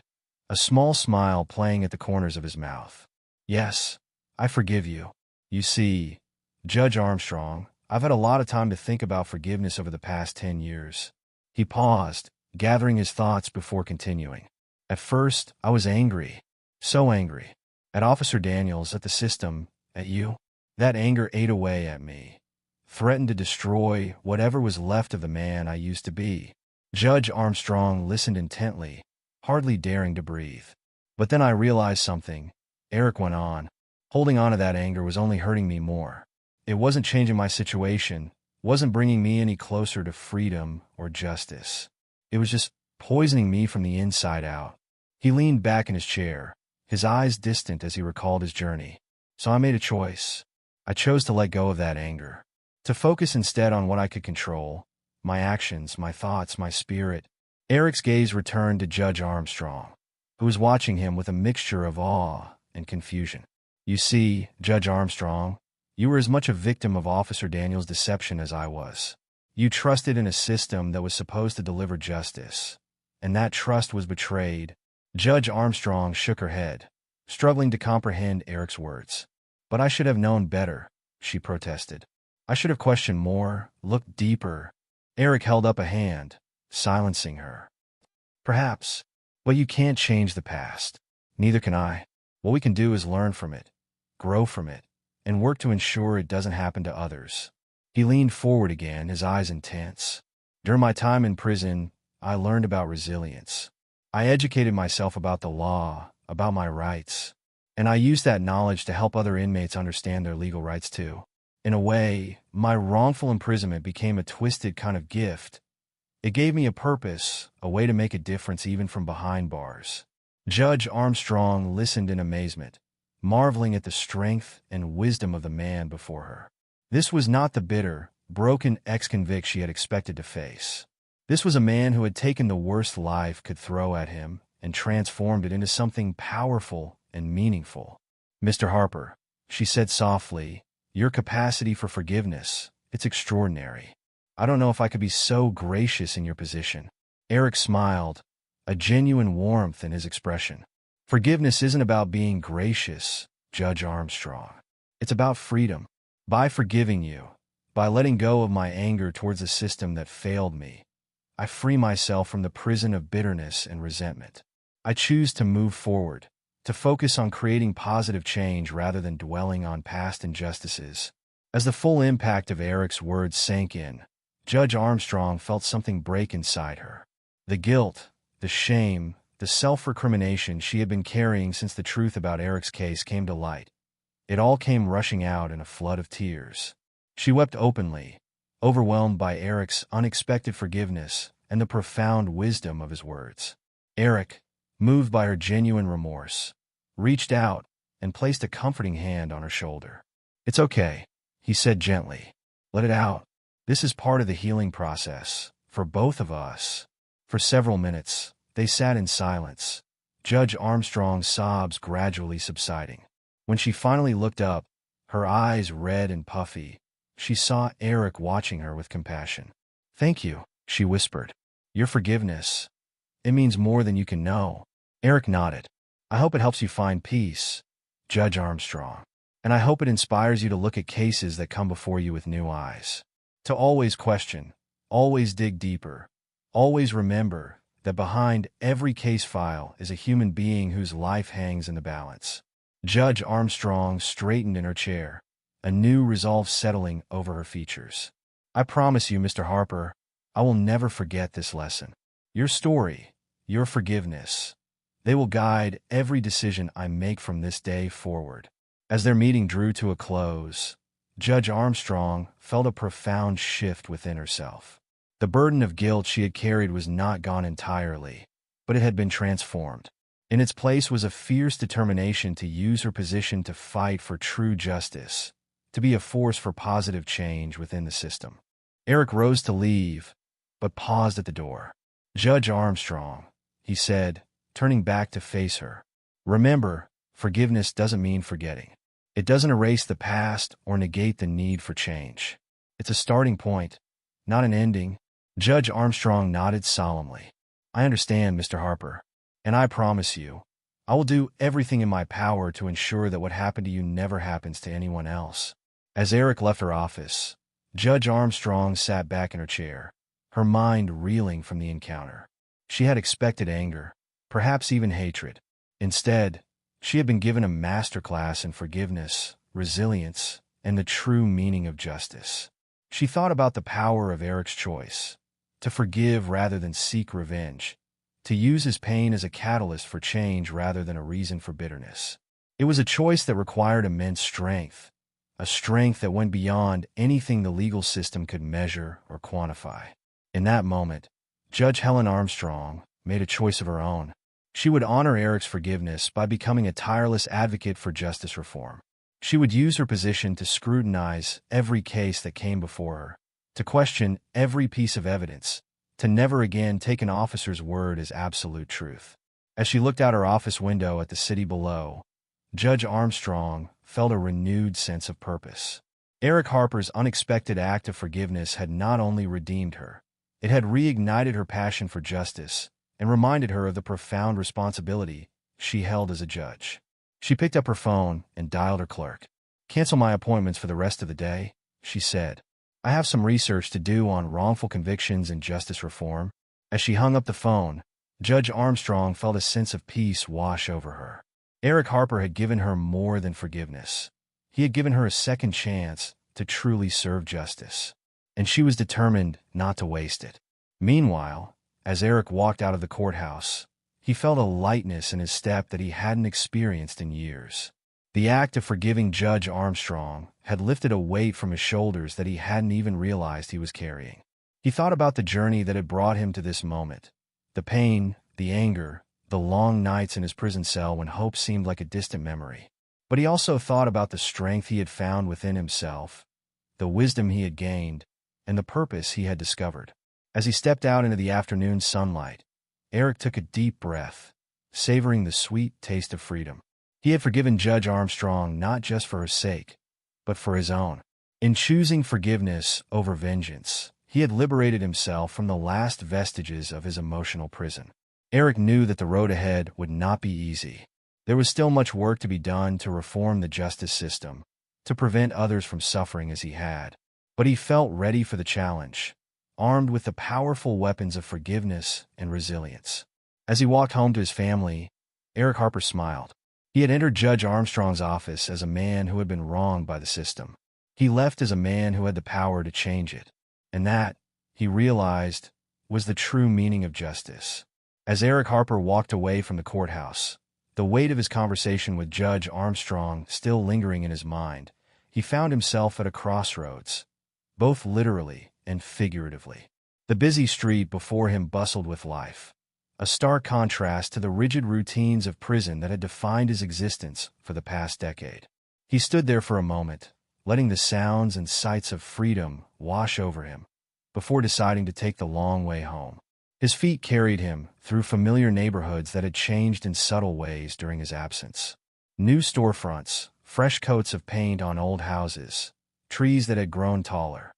Speaker 1: a small smile playing at the corners of his mouth. Yes, I forgive you. You see, Judge Armstrong, I've had a lot of time to think about forgiveness over the past 10 years. He paused, gathering his thoughts before continuing. At first, I was angry. So angry. At Officer Daniels, at the system, at you. That anger ate away at me, threatened to destroy whatever was left of the man I used to be. Judge Armstrong listened intently, hardly daring to breathe. But then I realized something, Eric went on. Holding on to that anger was only hurting me more. It wasn't changing my situation, wasn't bringing me any closer to freedom or justice. It was just poisoning me from the inside out. He leaned back in his chair, his eyes distant as he recalled his journey. So I made a choice. I chose to let go of that anger, to focus instead on what I could control, my actions, my thoughts, my spirit. Eric's gaze returned to Judge Armstrong, who was watching him with a mixture of awe and confusion. You see, Judge Armstrong, you were as much a victim of Officer Daniel's deception as I was. You trusted in a system that was supposed to deliver justice, and that trust was betrayed. Judge Armstrong shook her head, struggling to comprehend Eric's words. But I should have known better, she protested. I should have questioned more, looked deeper. Eric held up a hand, silencing her. Perhaps, but you can't change the past. Neither can I. What we can do is learn from it, grow from it, and work to ensure it doesn't happen to others. He leaned forward again, his eyes intense. During my time in prison, I learned about resilience. I educated myself about the law, about my rights, and I used that knowledge to help other inmates understand their legal rights too. In a way, my wrongful imprisonment became a twisted kind of gift. It gave me a purpose, a way to make a difference even from behind bars. Judge Armstrong listened in amazement, marveling at the strength and wisdom of the man before her. This was not the bitter, broken ex-convict she had expected to face. This was a man who had taken the worst life could throw at him and transformed it into something powerful and meaningful. Mr. Harper, she said softly, your capacity for forgiveness, it's extraordinary. I don't know if I could be so gracious in your position. Eric smiled, a genuine warmth in his expression. Forgiveness isn't about being gracious, Judge Armstrong. It's about freedom. By forgiving you, by letting go of my anger towards a system that failed me, I free myself from the prison of bitterness and resentment. I choose to move forward, to focus on creating positive change rather than dwelling on past injustices. As the full impact of Eric's words sank in, Judge Armstrong felt something break inside her. The guilt, the shame, the self-recrimination she had been carrying since the truth about Eric's case came to light. It all came rushing out in a flood of tears. She wept openly, overwhelmed by Eric's unexpected forgiveness and the profound wisdom of his words. Eric, moved by her genuine remorse, reached out and placed a comforting hand on her shoulder. It's okay, he said gently. Let it out. This is part of the healing process, for both of us. For several minutes, they sat in silence, Judge Armstrong's sobs gradually subsiding. When she finally looked up, her eyes red and puffy, she saw Eric watching her with compassion. Thank you, she whispered. Your forgiveness. It means more than you can know. Eric nodded. I hope it helps you find peace, Judge Armstrong. And I hope it inspires you to look at cases that come before you with new eyes. To always question, always dig deeper, always remember that behind every case file is a human being whose life hangs in the balance. Judge Armstrong straightened in her chair, a new resolve settling over her features. I promise you, Mr. Harper, I will never forget this lesson. Your story, your forgiveness, they will guide every decision I make from this day forward. As their meeting drew to a close, Judge Armstrong felt a profound shift within herself. The burden of guilt she had carried was not gone entirely, but it had been transformed. In its place was a fierce determination to use her position to fight for true justice, to be a force for positive change within the system. Eric rose to leave, but paused at the door. Judge Armstrong, he said, turning back to face her. Remember, forgiveness doesn't mean forgetting. It doesn't erase the past or negate the need for change. It's a starting point, not an ending. Judge Armstrong nodded solemnly. I understand, Mr. Harper, and I promise you, I will do everything in my power to ensure that what happened to you never happens to anyone else. As Eric left her office, Judge Armstrong sat back in her chair, her mind reeling from the encounter. She had expected anger, perhaps even hatred. Instead, she had been given a masterclass in forgiveness, resilience, and the true meaning of justice. She thought about the power of Eric's choice, to forgive rather than seek revenge, to use his pain as a catalyst for change rather than a reason for bitterness. It was a choice that required immense strength, a strength that went beyond anything the legal system could measure or quantify. In that moment, Judge Helen Armstrong made a choice of her own. She would honor Eric's forgiveness by becoming a tireless advocate for justice reform. She would use her position to scrutinize every case that came before her, to question every piece of evidence, to never again take an officer's word as absolute truth. As she looked out her office window at the city below, Judge Armstrong felt a renewed sense of purpose. Eric Harper's unexpected act of forgiveness had not only redeemed her, it had reignited her passion for justice and reminded her of the profound responsibility she held as a judge. She picked up her phone and dialed her clerk. "Cancel my appointments for the rest of the day," she said. "I have some research to do on wrongful convictions and justice reform." As she hung up the phone, Judge Armstrong felt a sense of peace wash over her. Eric Harper had given her more than forgiveness. He had given her a second chance to truly serve justice, and she was determined not to waste it. Meanwhile, as Eric walked out of the courthouse, he felt a lightness in his step that he hadn't experienced in years. The act of forgiving Judge Armstrong had lifted a weight from his shoulders that he hadn't even realized he was carrying. He thought about the journey that had brought him to this moment, the pain, the anger, the long nights in his prison cell when hope seemed like a distant memory. But he also thought about the strength he had found within himself, the wisdom he had gained, and the purpose he had discovered. As he stepped out into the afternoon sunlight, Eric took a deep breath, savoring the sweet taste of freedom. He had forgiven Judge Armstrong not just for her sake, but for his own. In choosing forgiveness over vengeance, he had liberated himself from the last vestiges of his emotional prison. Eric knew that the road ahead would not be easy. There was still much work to be done to reform the justice system, to prevent others from suffering as he had. But he felt ready for the challenge, armed with the powerful weapons of forgiveness and resilience. As he walked home to his family, Eric Harper smiled. He had entered Judge Armstrong's office as a man who had been wronged by the system. He left as a man who had the power to change it. And that, he realized, was the true meaning of justice. As Eric Harper walked away from the courthouse, the weight of his conversation with Judge Armstrong still lingering in his mind, he found himself at a crossroads, both literally and figuratively. The busy street before him bustled with life, a stark contrast to the rigid routines of prison that had defined his existence for the past decade. He stood there for a moment, letting the sounds and sights of freedom wash over him, before deciding to take the long way home. His feet carried him through familiar neighborhoods that had changed in subtle ways during his absence. New storefronts, fresh coats of paint on old houses, trees that had grown taller,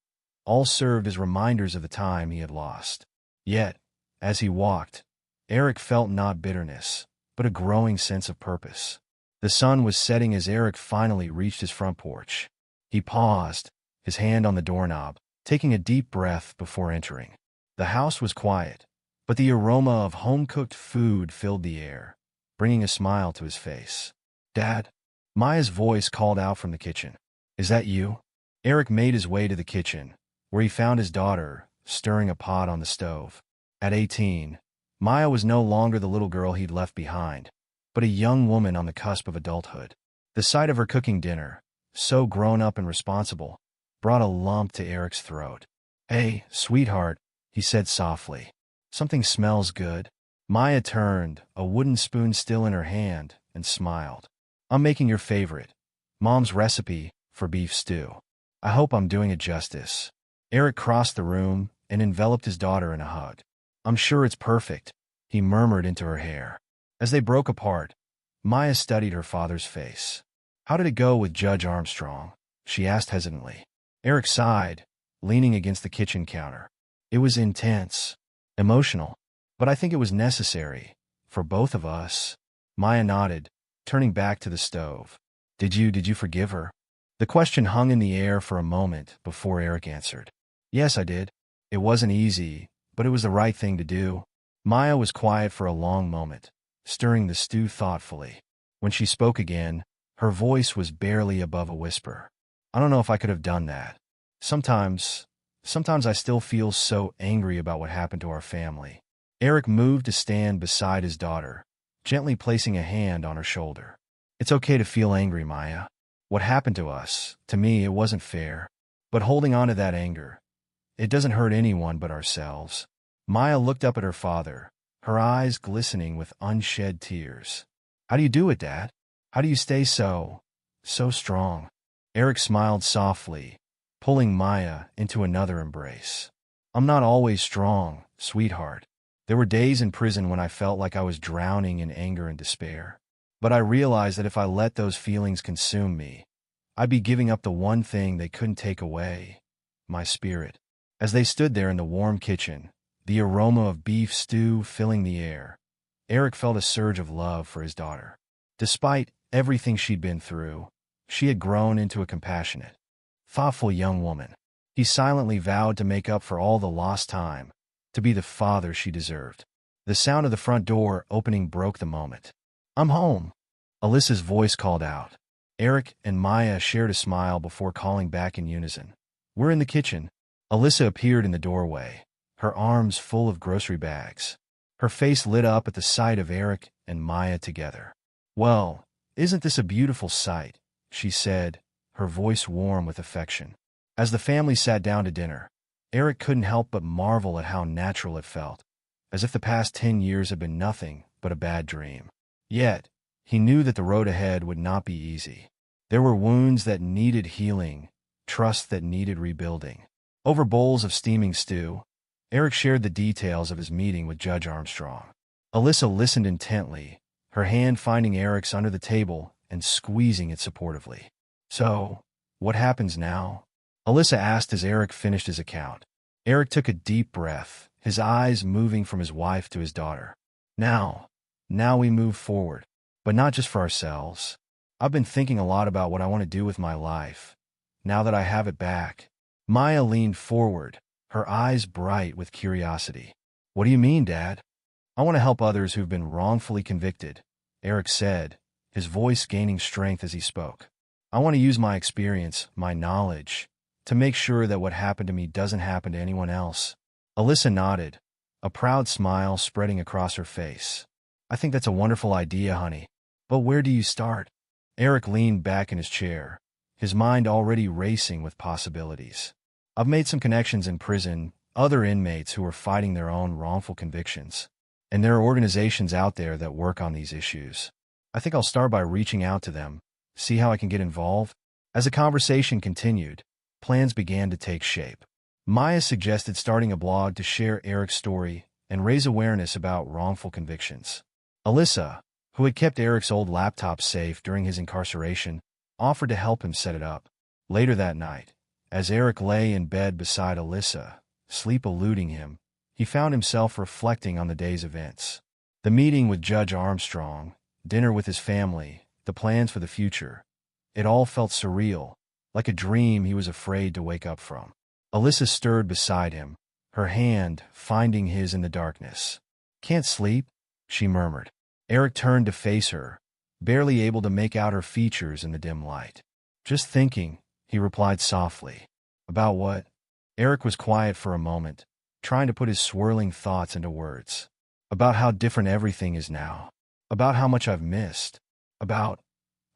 Speaker 1: all served as reminders of the time he had lost. Yet, as he walked, Eric felt not bitterness, but a growing sense of purpose. The sun was setting as Eric finally reached his front porch. He paused, his hand on the doorknob, taking a deep breath before entering. The house was quiet, but the aroma of home-cooked food filled the air, bringing a smile to his face. "Dad?" Maya's voice called out from the kitchen. "Is that you?" Eric made his way to the kitchen, where he found his daughter stirring a pot on the stove. At 18, Maya was no longer the little girl he'd left behind, but a young woman on the cusp of adulthood. The sight of her cooking dinner, so grown up and responsible, brought a lump to Eric's throat. "Hey, sweetheart," he said softly. "Something smells good." Maya turned, a wooden spoon still in her hand, and smiled. "I'm making your favorite, Mom's recipe for beef stew. I hope I'm doing it justice." Eric crossed the room and enveloped his daughter in a hug. "I'm sure it's perfect," he murmured into her hair. As they broke apart, Maya studied her father's face. "How did it go with Judge Armstrong?" she asked hesitantly. Eric sighed, leaning against the kitchen counter. "It was intense, emotional, but I think it was necessary, for both of us." Maya nodded, turning back to the stove. Did you forgive her?" The question hung in the air for a moment before Eric answered. "Yes, I did. It wasn't easy, but it was the right thing to do." Maya was quiet for a long moment, stirring the stew thoughtfully. When she spoke again, her voice was barely above a whisper. "I don't know if I could have done that. Sometimes I still feel so angry about what happened to our family." Eric moved to stand beside his daughter, gently placing a hand on her shoulder. "It's okay to feel angry, Maya. What happened to us, to me, it wasn't fair. But holding on to that anger, it doesn't hurt anyone but ourselves. Maya looked up at her father, her eyes glistening with unshed tears. How do you do it, Dad? How do you stay so strong? Eric smiled softly, pulling Maya into another embrace. I'm not always strong, sweetheart. There were days in prison when I felt like I was drowning in anger and despair. But I realized that if I let those feelings consume me, I'd be giving up the one thing they couldn't take away, my spirit. As they stood there in the warm kitchen, the aroma of beef stew filling the air, Eric felt a surge of love for his daughter. Despite everything she'd been through, she had grown into a compassionate, thoughtful young woman. He silently vowed to make up for all the lost time, to be the father she deserved. The sound of the front door opening broke the moment. I'm home, Alyssa's voice called out. Eric and Maya shared a smile before calling back in unison. We're in the kitchen. Alyssa appeared in the doorway, her arms full of grocery bags. Her face lit up at the sight of Eric and Maya together. Well, isn't this a beautiful sight? She said, her voice warm with affection. As the family sat down to dinner, Eric couldn't help but marvel at how natural it felt, as if the past 10 years had been nothing but a bad dream. Yet, he knew that the road ahead would not be easy. There were wounds that needed healing, trust that needed rebuilding. Over bowls of steaming stew, Eric shared the details of his meeting with Judge Armstrong. Alyssa listened intently, her hand finding Eric's under the table and squeezing it supportively. So, what happens now? Alyssa asked as Eric finished his account. Eric took a deep breath, his eyes moving from his wife to his daughter. Now we move forward, but not just for ourselves. I've been thinking a lot about what I want to do with my life, now that I have it back. Maya leaned forward, her eyes bright with curiosity. What do you mean, Dad? I want to help others who've been wrongfully convicted, Eric said, his voice gaining strength as he spoke. I want to use my experience, my knowledge, to make sure that what happened to me doesn't happen to anyone else. Alyssa nodded, a proud smile spreading across her face. I think that's a wonderful idea, honey. But where do you start? Eric leaned back in his chair, his mind already racing with possibilities. I've made some connections in prison, other inmates who are fighting their own wrongful convictions. And there are organizations out there that work on these issues. I think I'll start by reaching out to them, see how I can get involved. As the conversation continued, plans began to take shape. Maya suggested starting a blog to share Eric's story and raise awareness about wrongful convictions. Alyssa, who had kept Eric's old laptop safe during his incarceration, offered to help him set it up. Later that night, as Eric lay in bed beside Alyssa, sleep eluding him, he found himself reflecting on the day's events. The meeting with Judge Armstrong, dinner with his family, the plans for the future. It all felt surreal, like a dream he was afraid to wake up from. Alyssa stirred beside him, her hand finding his in the darkness. Can't sleep? She murmured. Eric turned to face her, barely able to make out her features in the dim light. Just thinking, he replied softly. About what? Eric was quiet for a moment, trying to put his swirling thoughts into words. About how different everything is now. About how much I've missed. About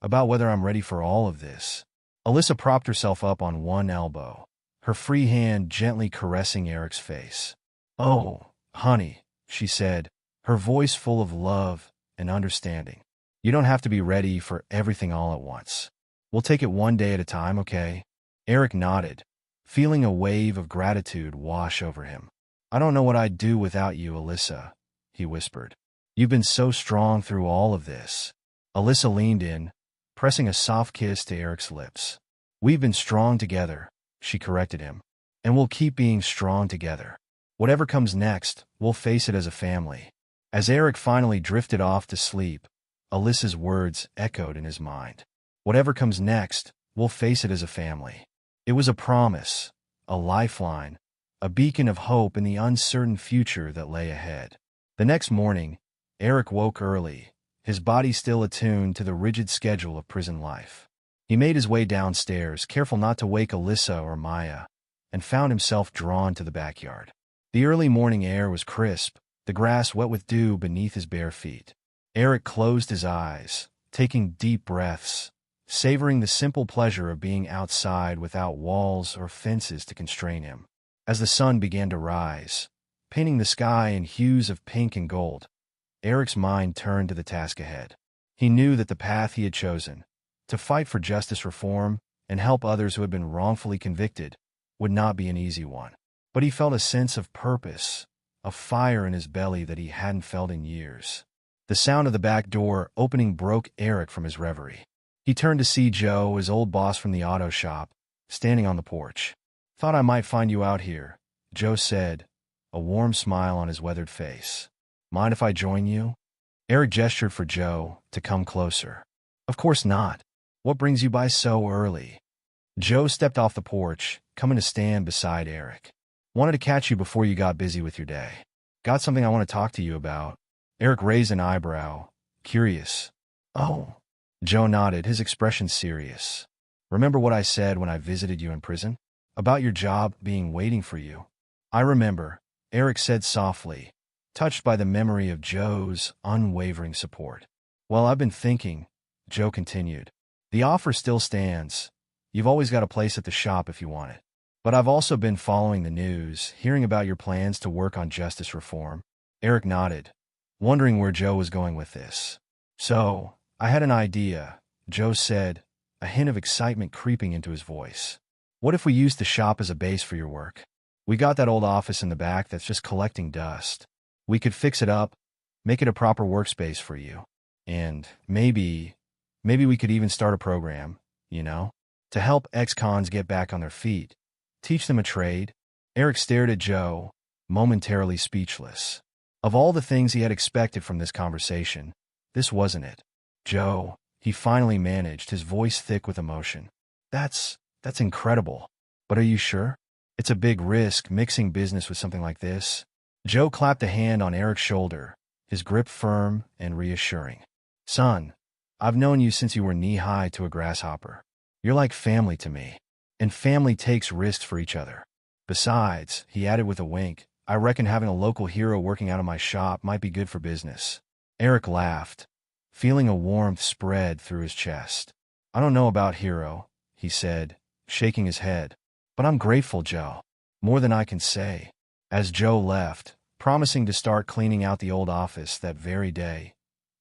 Speaker 1: whether I'm ready for all of this. Alyssa propped herself up on one elbow, her free hand gently caressing Eric's face. Oh, honey, she said, her voice full of love and understanding. You don't have to be ready for everything all at once. We'll take it one day at a time, okay? Eric nodded, feeling a wave of gratitude wash over him. I don't know what I'd do without you, Alyssa, he whispered. You've been so strong through all of this. Alyssa leaned in, pressing a soft kiss to Eric's lips. We've been strong together, she corrected him. And we'll keep being strong together. Whatever comes next, we'll face it as a family. As Eric finally drifted off to sleep, Alyssa's words echoed in his mind. Whatever comes next, we'll face it as a family. It was a promise, a lifeline, a beacon of hope in the uncertain future that lay ahead. The next morning, Eric woke early, his body still attuned to the rigid schedule of prison life. He made his way downstairs, careful not to wake Alyssa or Maya, and found himself drawn to the backyard. The early morning air was crisp, the grass wet with dew beneath his bare feet. Eric closed his eyes, taking deep breaths, savoring the simple pleasure of being outside without walls or fences to constrain him. As the sun began to rise, painting the sky in hues of pink and gold, Eric's mind turned to the task ahead. He knew that the path he had chosen, to fight for justice reform and help others who had been wrongfully convicted, would not be an easy one. But he felt a sense of purpose, a fire in his belly that he hadn't felt in years. The sound of the back door opening broke Eric from his reverie. He turned to see Joe, his old boss from the auto shop, standing on the porch. "Thought I might find you out here," Joe said, a warm smile on his weathered face. "Mind if I join you?" Eric gestured for Joe to come closer. "Of course not. What brings you by so early?" Joe stepped off the porch, coming to stand beside Eric. "Wanted to catch you before you got busy with your day. Got something I want to talk to you about." Eric raised an eyebrow, curious. "Oh." Joe nodded, his expression serious. "Remember what I said when I visited you in prison? About your job being waiting for you?" "I remember," Eric said softly, touched by the memory of Joe's unwavering support. "Well, I've been thinking," Joe continued. "The offer still stands. You've always got a place at the shop if you want it. But I've also been following the news, hearing about your plans to work on justice reform." Eric nodded, wondering where Joe was going with this. "So, I had an idea," Joe said, a hint of excitement creeping into his voice. "What if we used the shop as a base for your work? We got that old office in the back that's just collecting dust. We could fix it up, make it a proper workspace for you. And maybe we could even start a program, to help ex-cons get back on their feet. Teach them a trade." Eric stared at Joe, momentarily speechless. Of all the things he had expected from this conversation, this wasn't it. "Joe," he finally managed, his voice thick with emotion. That's incredible. But are you sure? It's a big risk mixing business with something like this." Joe clapped a hand on Eric's shoulder, his grip firm and reassuring. "Son, I've known you since you were knee-high to a grasshopper. You're like family to me. And family takes risks for each other. Besides," he added with a wink, "I reckon having a local hero working out of my shop might be good for business." Eric laughed, feeling a warmth spread through his chest. "I don't know about hero," he said, shaking his head. "But I'm grateful, Joe. More than I can say." As Joe left, promising to start cleaning out the old office that very day,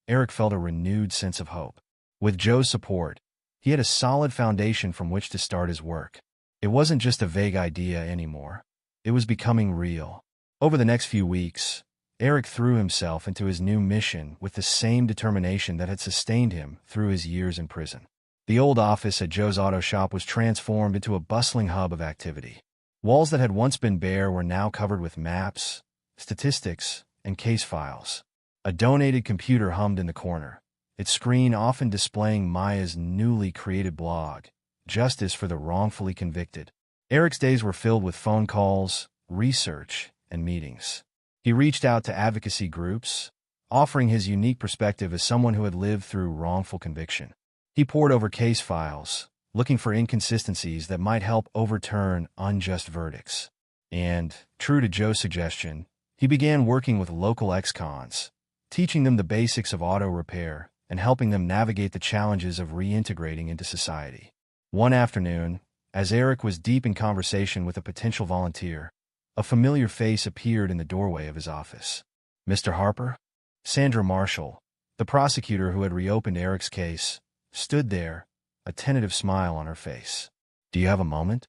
Speaker 1: Eric felt a renewed sense of hope. With Joe's support, he had a solid foundation from which to start his work. It wasn't just a vague idea anymore. It was becoming real. Over the next few weeks, Eric threw himself into his new mission with the same determination that had sustained him through his years in prison. The old office at Joe's auto shop was transformed into a bustling hub of activity. Walls that had once been bare were now covered with maps, statistics, and case files. A donated computer hummed in the corner, its screen often displaying Maya's newly created blog, Justice for the Wrongfully Convicted. Eric's days were filled with phone calls, research, and meetings. He reached out to advocacy groups, offering his unique perspective as someone who had lived through wrongful conviction. He pored over case files, looking for inconsistencies that might help overturn unjust verdicts. And, true to Joe's suggestion, he began working with local ex-cons, teaching them the basics of auto repair and helping them navigate the challenges of reintegrating into society. One afternoon, as Eric was deep in conversation with a potential volunteer, a familiar face appeared in the doorway of his office. "Mr. Harper?" Sandra Marshall, the prosecutor who had reopened Eric's case, stood there, a tentative smile on her face. "Do you have a moment?"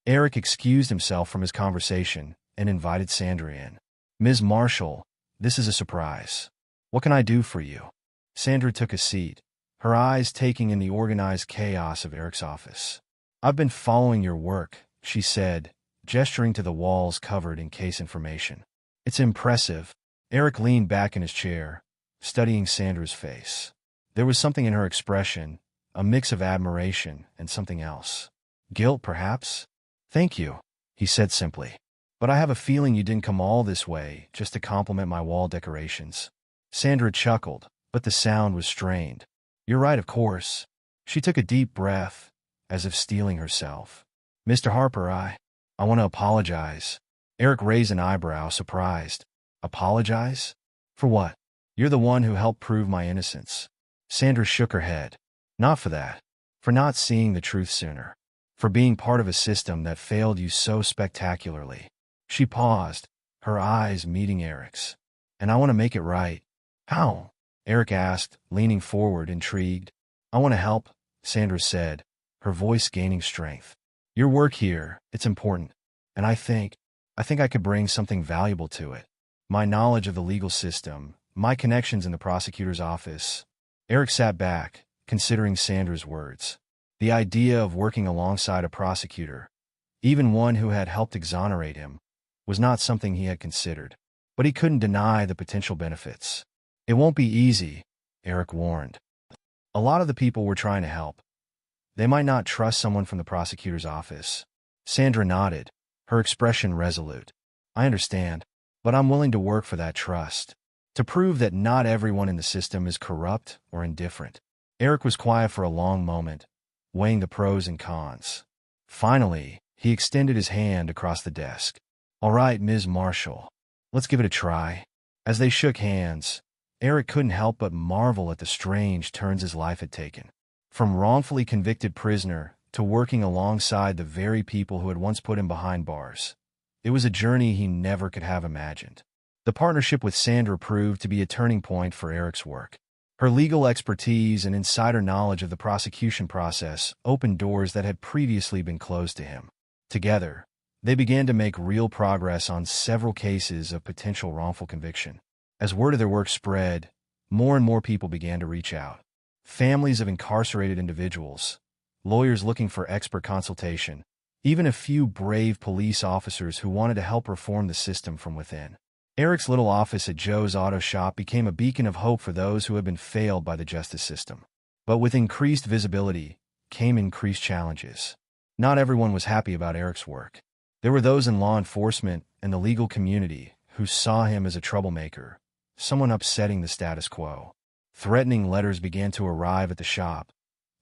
Speaker 1: Eric excused himself from his conversation and invited Sandra in. "Ms. Marshall, this is a surprise. What can I do for you?" Sandra took a seat, her eyes taking in the organized chaos of Eric's office. "I've been following your work," she said, gesturing to the walls covered in case information. "It's impressive." Eric leaned back in his chair, studying Sandra's face. There was something in her expression, a mix of admiration and something else. Guilt, perhaps? "Thank you," he said simply. "But I have a feeling you didn't come all this way just to compliment my wall decorations." Sandra chuckled, but the sound was strained. "You're right, of course." She took a deep breath, as if steeling herself. "Mr. Harper, I want to apologize." Eric raised an eyebrow, surprised. "Apologize? For what?" "You're the one who helped prove my innocence." Sandra shook her head. "Not for that. for not seeing the truth sooner, for being part of a system that failed you so spectacularly. She paused, her eyes meeting Eric's. And I want to make it right. How? Eric asked, leaning forward, intrigued. I want to help, Sandra said, her voice gaining strength. Your work here, it's important. And I think I could bring something valuable to it. My knowledge of the legal system, my connections in the prosecutor's office. Eric sat back, considering Sandra's words. The idea of working alongside a prosecutor, even one who had helped exonerate him, was not something he had considered. But he couldn't deny the potential benefits. It won't be easy, Eric warned. A lot of the people we're trying to help, they might not trust someone from the prosecutor's office. Sandra nodded, her expression resolute. I understand, but I'm willing to work for that trust, to prove that not everyone in the system is corrupt or indifferent. Eric was quiet for a long moment, weighing the pros and cons. Finally, he extended his hand across the desk. All right, Ms. Marshall, let's give it a try. As they shook hands, Eric couldn't help but marvel at the strange turns his life had taken. From wrongfully convicted prisoner to working alongside the very people who had once put him behind bars. It was a journey he never could have imagined. The partnership with Sandra proved to be a turning point for Eric's work. Her legal expertise and insider knowledge of the prosecution process opened doors that had previously been closed to him. Together, they began to make real progress on several cases of potential wrongful conviction. As word of their work spread, more and more people began to reach out. Families of incarcerated individuals, lawyers looking for expert consultation, even a few brave police officers who wanted to help reform the system from within. Eric's little office at Joe's auto shop became a beacon of hope for those who had been failed by the justice system. But with increased visibility came increased challenges. Not everyone was happy about Eric's work. There were those in law enforcement and the legal community who saw him as a troublemaker, someone upsetting the status quo. Threatening letters began to arrive at the shop,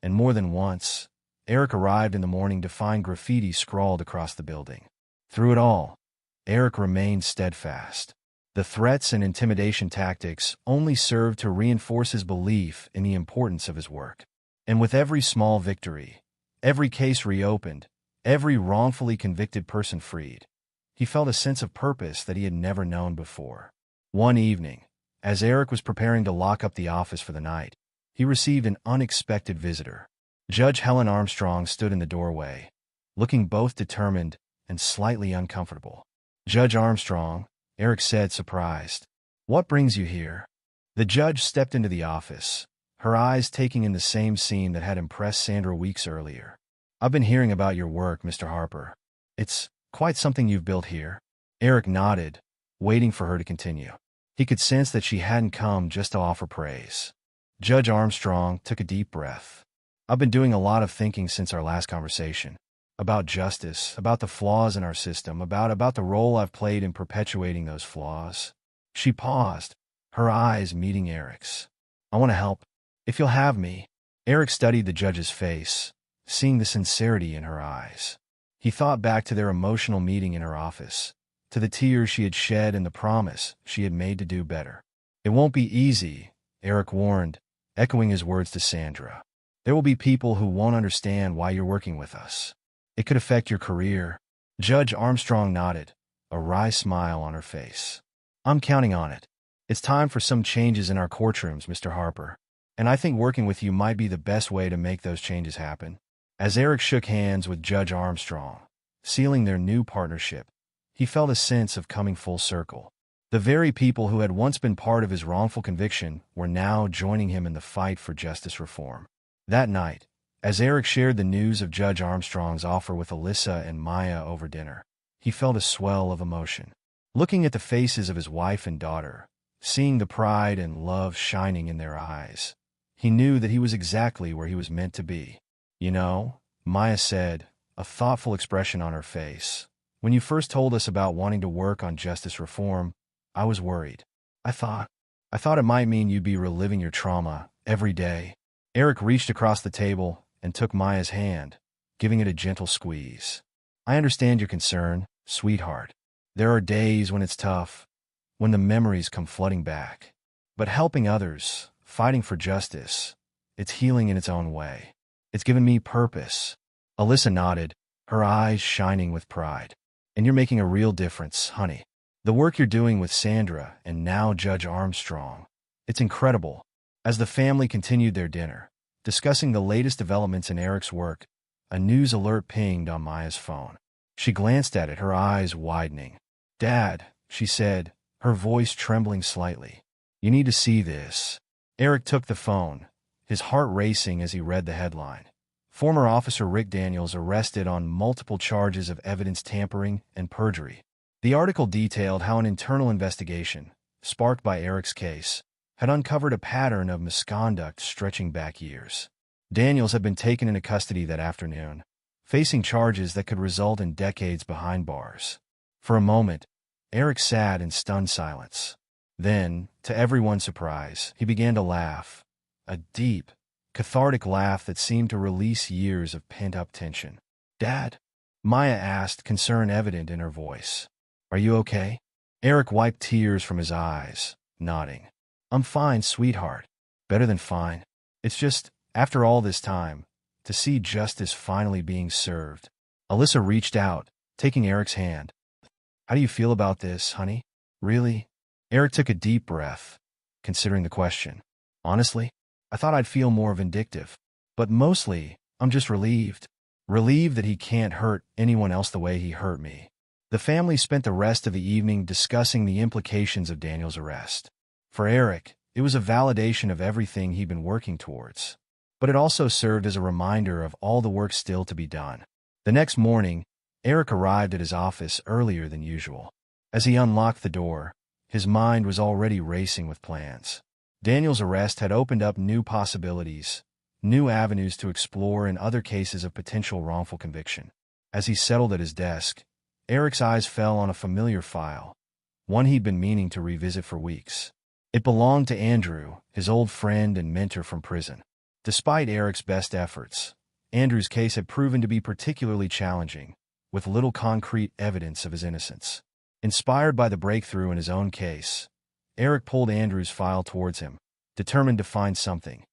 Speaker 1: and more than once, Eric arrived in the morning to find graffiti scrawled across the building. Through it all, Eric remained steadfast. The threats and intimidation tactics only served to reinforce his belief in the importance of his work. And with every small victory, every case reopened, every wrongfully convicted person freed, he felt a sense of purpose that he had never known before. One evening, as Eric was preparing to lock up the office for the night, he received an unexpected visitor. Judge Helen Armstrong stood in the doorway, looking both determined and slightly uncomfortable. Judge Armstrong, Eric said, surprised. What brings you here? The judge stepped into the office, her eyes taking in the same scene that had impressed Sandra weeks earlier. I've been hearing about your work, Mr. Harper. It's quite something you've built here. Eric nodded, waiting for her to continue. He could sense that she hadn't come just to offer praise. Judge Armstrong took a deep breath. I've been doing a lot of thinking since our last conversation. About justice, about the flaws in our system, about the role I've played in perpetuating those flaws. She paused, her eyes meeting Eric's. I want to help, if you'll have me. Eric studied the judge's face, seeing the sincerity in her eyes. He thought back to their emotional meeting in her office, to the tears she had shed and the promise she had made to do better. It won't be easy, Eric warned, echoing his words to Sandra. There will be people who won't understand why you're working with us. It could affect your career. Judge Armstrong nodded, a wry smile on her face. I'm counting on it. It's time for some changes in our courtrooms, Mr. Harper. And I think working with you might be the best way to make those changes happen. As Eric shook hands with Judge Armstrong, sealing their new partnership, he felt a sense of coming full circle. The very people who had once been part of his wrongful conviction were now joining him in the fight for justice reform. That night, as Eric shared the news of Judge Armstrong's offer with Alyssa and Maya over dinner, he felt a swell of emotion. Looking at the faces of his wife and daughter, seeing the pride and love shining in their eyes, he knew that he was exactly where he was meant to be. You know, Maya said, a thoughtful expression on her face, when you first told us about wanting to work on justice reform, I was worried. I thought it might mean you'd be reliving your trauma every day. Eric reached across the table and took Maya's hand, giving it a gentle squeeze. I understand your concern, sweetheart. There are days when it's tough, when the memories come flooding back. But helping others, fighting for justice, it's healing in its own way. It's given me purpose. Alyssa nodded, her eyes shining with pride. And you're making a real difference, honey. The work you're doing with Sandra and now Judge Armstrong. It's incredible. As the family continued their dinner, discussing the latest developments in Eric's work, a news alert pinged on Maya's phone. She glanced at it, her eyes widening. "Dad," she said, her voice trembling slightly. "You need to see this." Eric took the phone, his heart racing as he read the headline. Former Officer Rick Daniels arrested on multiple charges of evidence tampering and perjury. The article detailed how an internal investigation, sparked by Eric's case, had uncovered a pattern of misconduct stretching back years. Daniels had been taken into custody that afternoon, facing charges that could result in decades behind bars. For a moment, Eric sat in stunned silence. Then, to everyone's surprise, he began to laugh, a deep, cathartic laugh that seemed to release years of pent-up tension. "Dad?" Maya asked, concern evident in her voice. "Are you okay?" Eric wiped tears from his eyes, nodding. "I'm fine, sweetheart. Better than fine. It's just, after all this time, to see justice finally being served." Alyssa reached out, taking Eric's hand. "How do you feel about this, honey? Really?" Eric took a deep breath, considering the question. "Honestly, I thought I'd feel more vindictive. But mostly, I'm just relieved. Relieved that he can't hurt anyone else the way he hurt me." The family spent the rest of the evening discussing the implications of Daniel's arrest. For Eric, it was a validation of everything he'd been working towards. But it also served as a reminder of all the work still to be done. The next morning, Eric arrived at his office earlier than usual. As he unlocked the door, his mind was already racing with plans. Daniel's arrest had opened up new possibilities, new avenues to explore in other cases of potential wrongful conviction. As he settled at his desk, Eric's eyes fell on a familiar file, one he'd been meaning to revisit for weeks. It belonged to Andrew, his old friend and mentor from prison. Despite Eric's best efforts, Andrew's case had proven to be particularly challenging, with little concrete evidence of his innocence. Inspired by the breakthrough in his own case, Eric pulled Andrew's file towards him, determined to find something,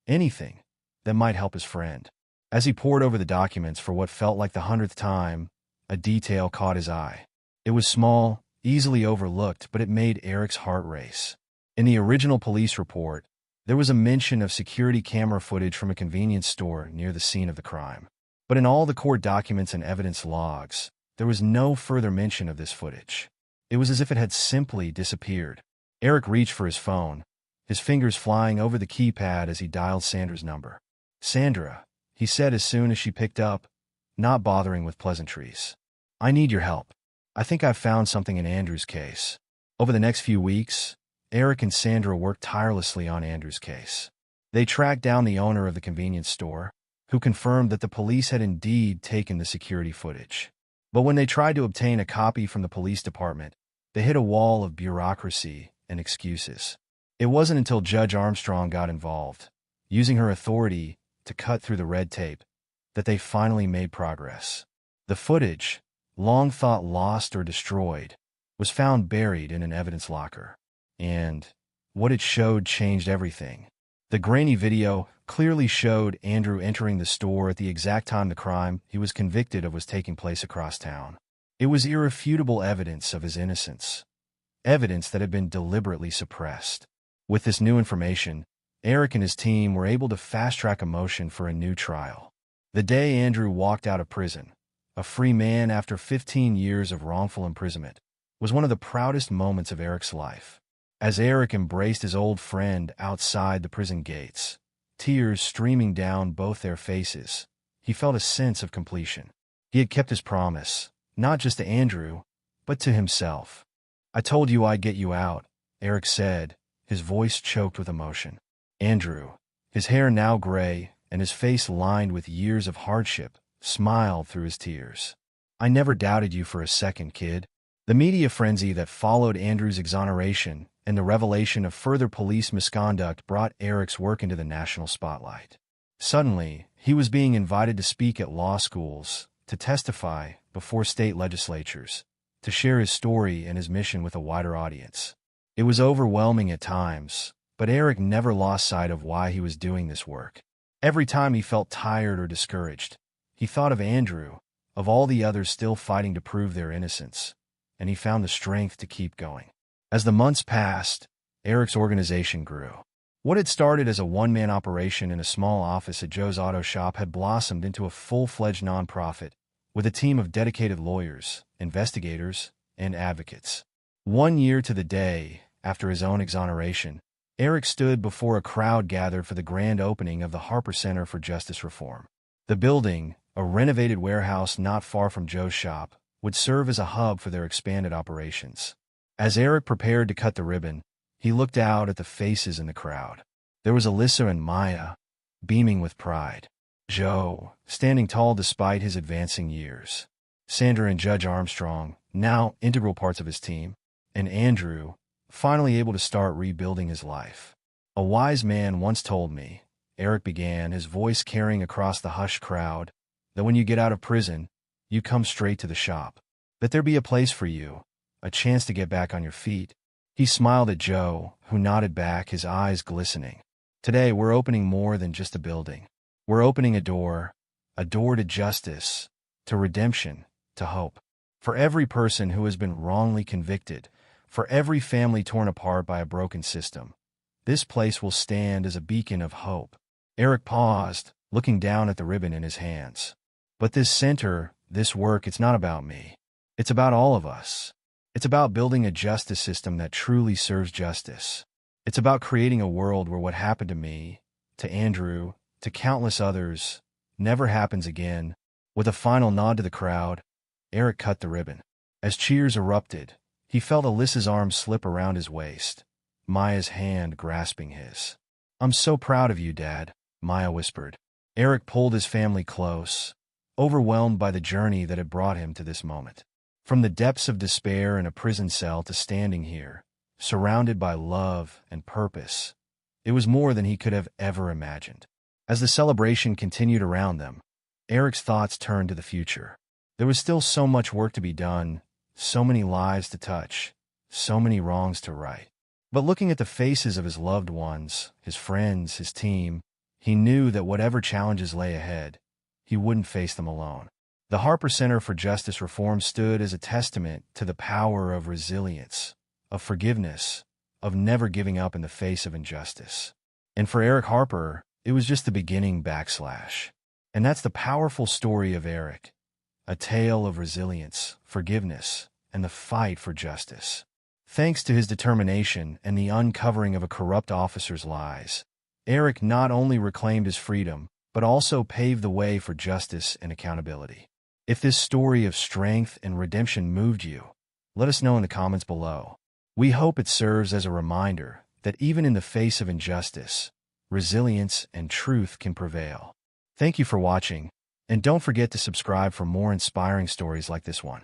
Speaker 1: anything, that might help his friend. As he pored over the documents for what felt like the 100th time, a detail caught his eye. It was small, easily overlooked, but it made Eric's heart race. In the original police report, there was a mention of security camera footage from a convenience store near the scene of the crime. But in all the court documents and evidence logs, there was no further mention of this footage. It was as if it had simply disappeared. Eric reached for his phone, his fingers flying over the keypad as he dialed Sandra's number. "Sandra," he said as soon as she picked up, not bothering with pleasantries. "I need your help. I think I've found something in Andrew's case." Over the next few weeks, Eric and Sandra worked tirelessly on Andrew's case. They tracked down the owner of the convenience store, who confirmed that the police had indeed taken the security footage. But when they tried to obtain a copy from the police department, they hit a wall of bureaucracy and excuses. It wasn't until Judge Armstrong got involved, using her authority to cut through the red tape, that they finally made progress. The footage, long thought lost or destroyed, was found buried in an evidence locker. And what it showed changed everything. The grainy video clearly showed Andrew entering the store at the exact time the crime he was convicted of was taking place across town. It was irrefutable evidence of his innocence, evidence that had been deliberately suppressed. With this new information, Eric and his team were able to fast-track a motion for a new trial. The day Andrew walked out of prison, a free man after 15 years of wrongful imprisonment, was one of the proudest moments of Eric's life. As Eric embraced his old friend outside the prison gates, tears streaming down both their faces, he felt a sense of completion. He had kept his promise, not just to Andrew, but to himself. "I told you I'd get you out," Eric said, his voice choked with emotion. Andrew, his hair now gray and his face lined with years of hardship, smiled through his tears. "I never doubted you for a second, kid." The media frenzy that followed Andrew's exoneration and the revelation of further police misconduct brought Eric's work into the national spotlight. Suddenly, he was being invited to speak at law schools, to testify before state legislatures, to share his story and his mission with a wider audience. It was overwhelming at times, but Eric never lost sight of why he was doing this work. Every time he felt tired or discouraged, he thought of Andrew, of all the others still fighting to prove their innocence, and he found the strength to keep going. As the months passed, Eric's organization grew. What had started as a one-man operation in a small office at Joe's auto shop had blossomed into a full-fledged nonprofit with a team of dedicated lawyers, investigators, and advocates. 1 year to the day after his own exoneration, Eric stood before a crowd gathered for the grand opening of the Harper Center for Justice Reform. The building, a renovated warehouse not far from Joe's shop, would serve as a hub for their expanded operations. As Eric prepared to cut the ribbon, he looked out at the faces in the crowd. There was Alyssa and Maya, beaming with pride. Joe, standing tall despite his advancing years. Sandra and Judge Armstrong, now integral parts of his team. And Andrew, finally able to start rebuilding his life. A wise man once told me, Eric began, his voice carrying across the hushed crowd, that when you get out of prison, you come straight to the shop. That there be a place for you, a chance to get back on your feet. He smiled at Joe, who nodded back, his eyes glistening. Today, we're opening more than just a building. We're opening a door to justice, to redemption, to hope. For every person who has been wrongly convicted, for every family torn apart by a broken system, this place will stand as a beacon of hope. Eric paused, looking down at the ribbon in his hands. But this center, this work, it's not about me. It's about all of us. It's about building a justice system that truly serves justice. It's about creating a world where what happened to me, to Andrew, to countless others, never happens again. With a final nod to the crowd, Eric cut the ribbon. As cheers erupted, he felt Alyssa's arm slip around his waist, Maya's hand grasping his. "I'm so proud of you, Dad," Maya whispered. Eric pulled his family close, overwhelmed by the journey that had brought him to this moment. From the depths of despair in a prison cell to standing here, surrounded by love and purpose, it was more than he could have ever imagined. As the celebration continued around them, Eric's thoughts turned to the future. There was still so much work to be done, so many lives to touch, so many wrongs to right. But looking at the faces of his loved ones, his friends, his team, he knew that whatever challenges lay ahead, he wouldn't face them alone. The Harper Center for Justice Reform stood as a testament to the power of resilience, of forgiveness, of never giving up in the face of injustice. And for Eric Harper, it was just the beginning backslash. And that's the powerful story of Eric, a tale of resilience, forgiveness, and the fight for justice. Thanks to his determination and the uncovering of a corrupt officer's lies, Eric not only reclaimed his freedom, but also paved the way for justice and accountability. If this story of strength and redemption moved you, let us know in the comments below. We hope it serves as a reminder that even in the face of injustice, resilience and truth can prevail. Thank you for watching, and don't forget to subscribe for more inspiring stories like this one.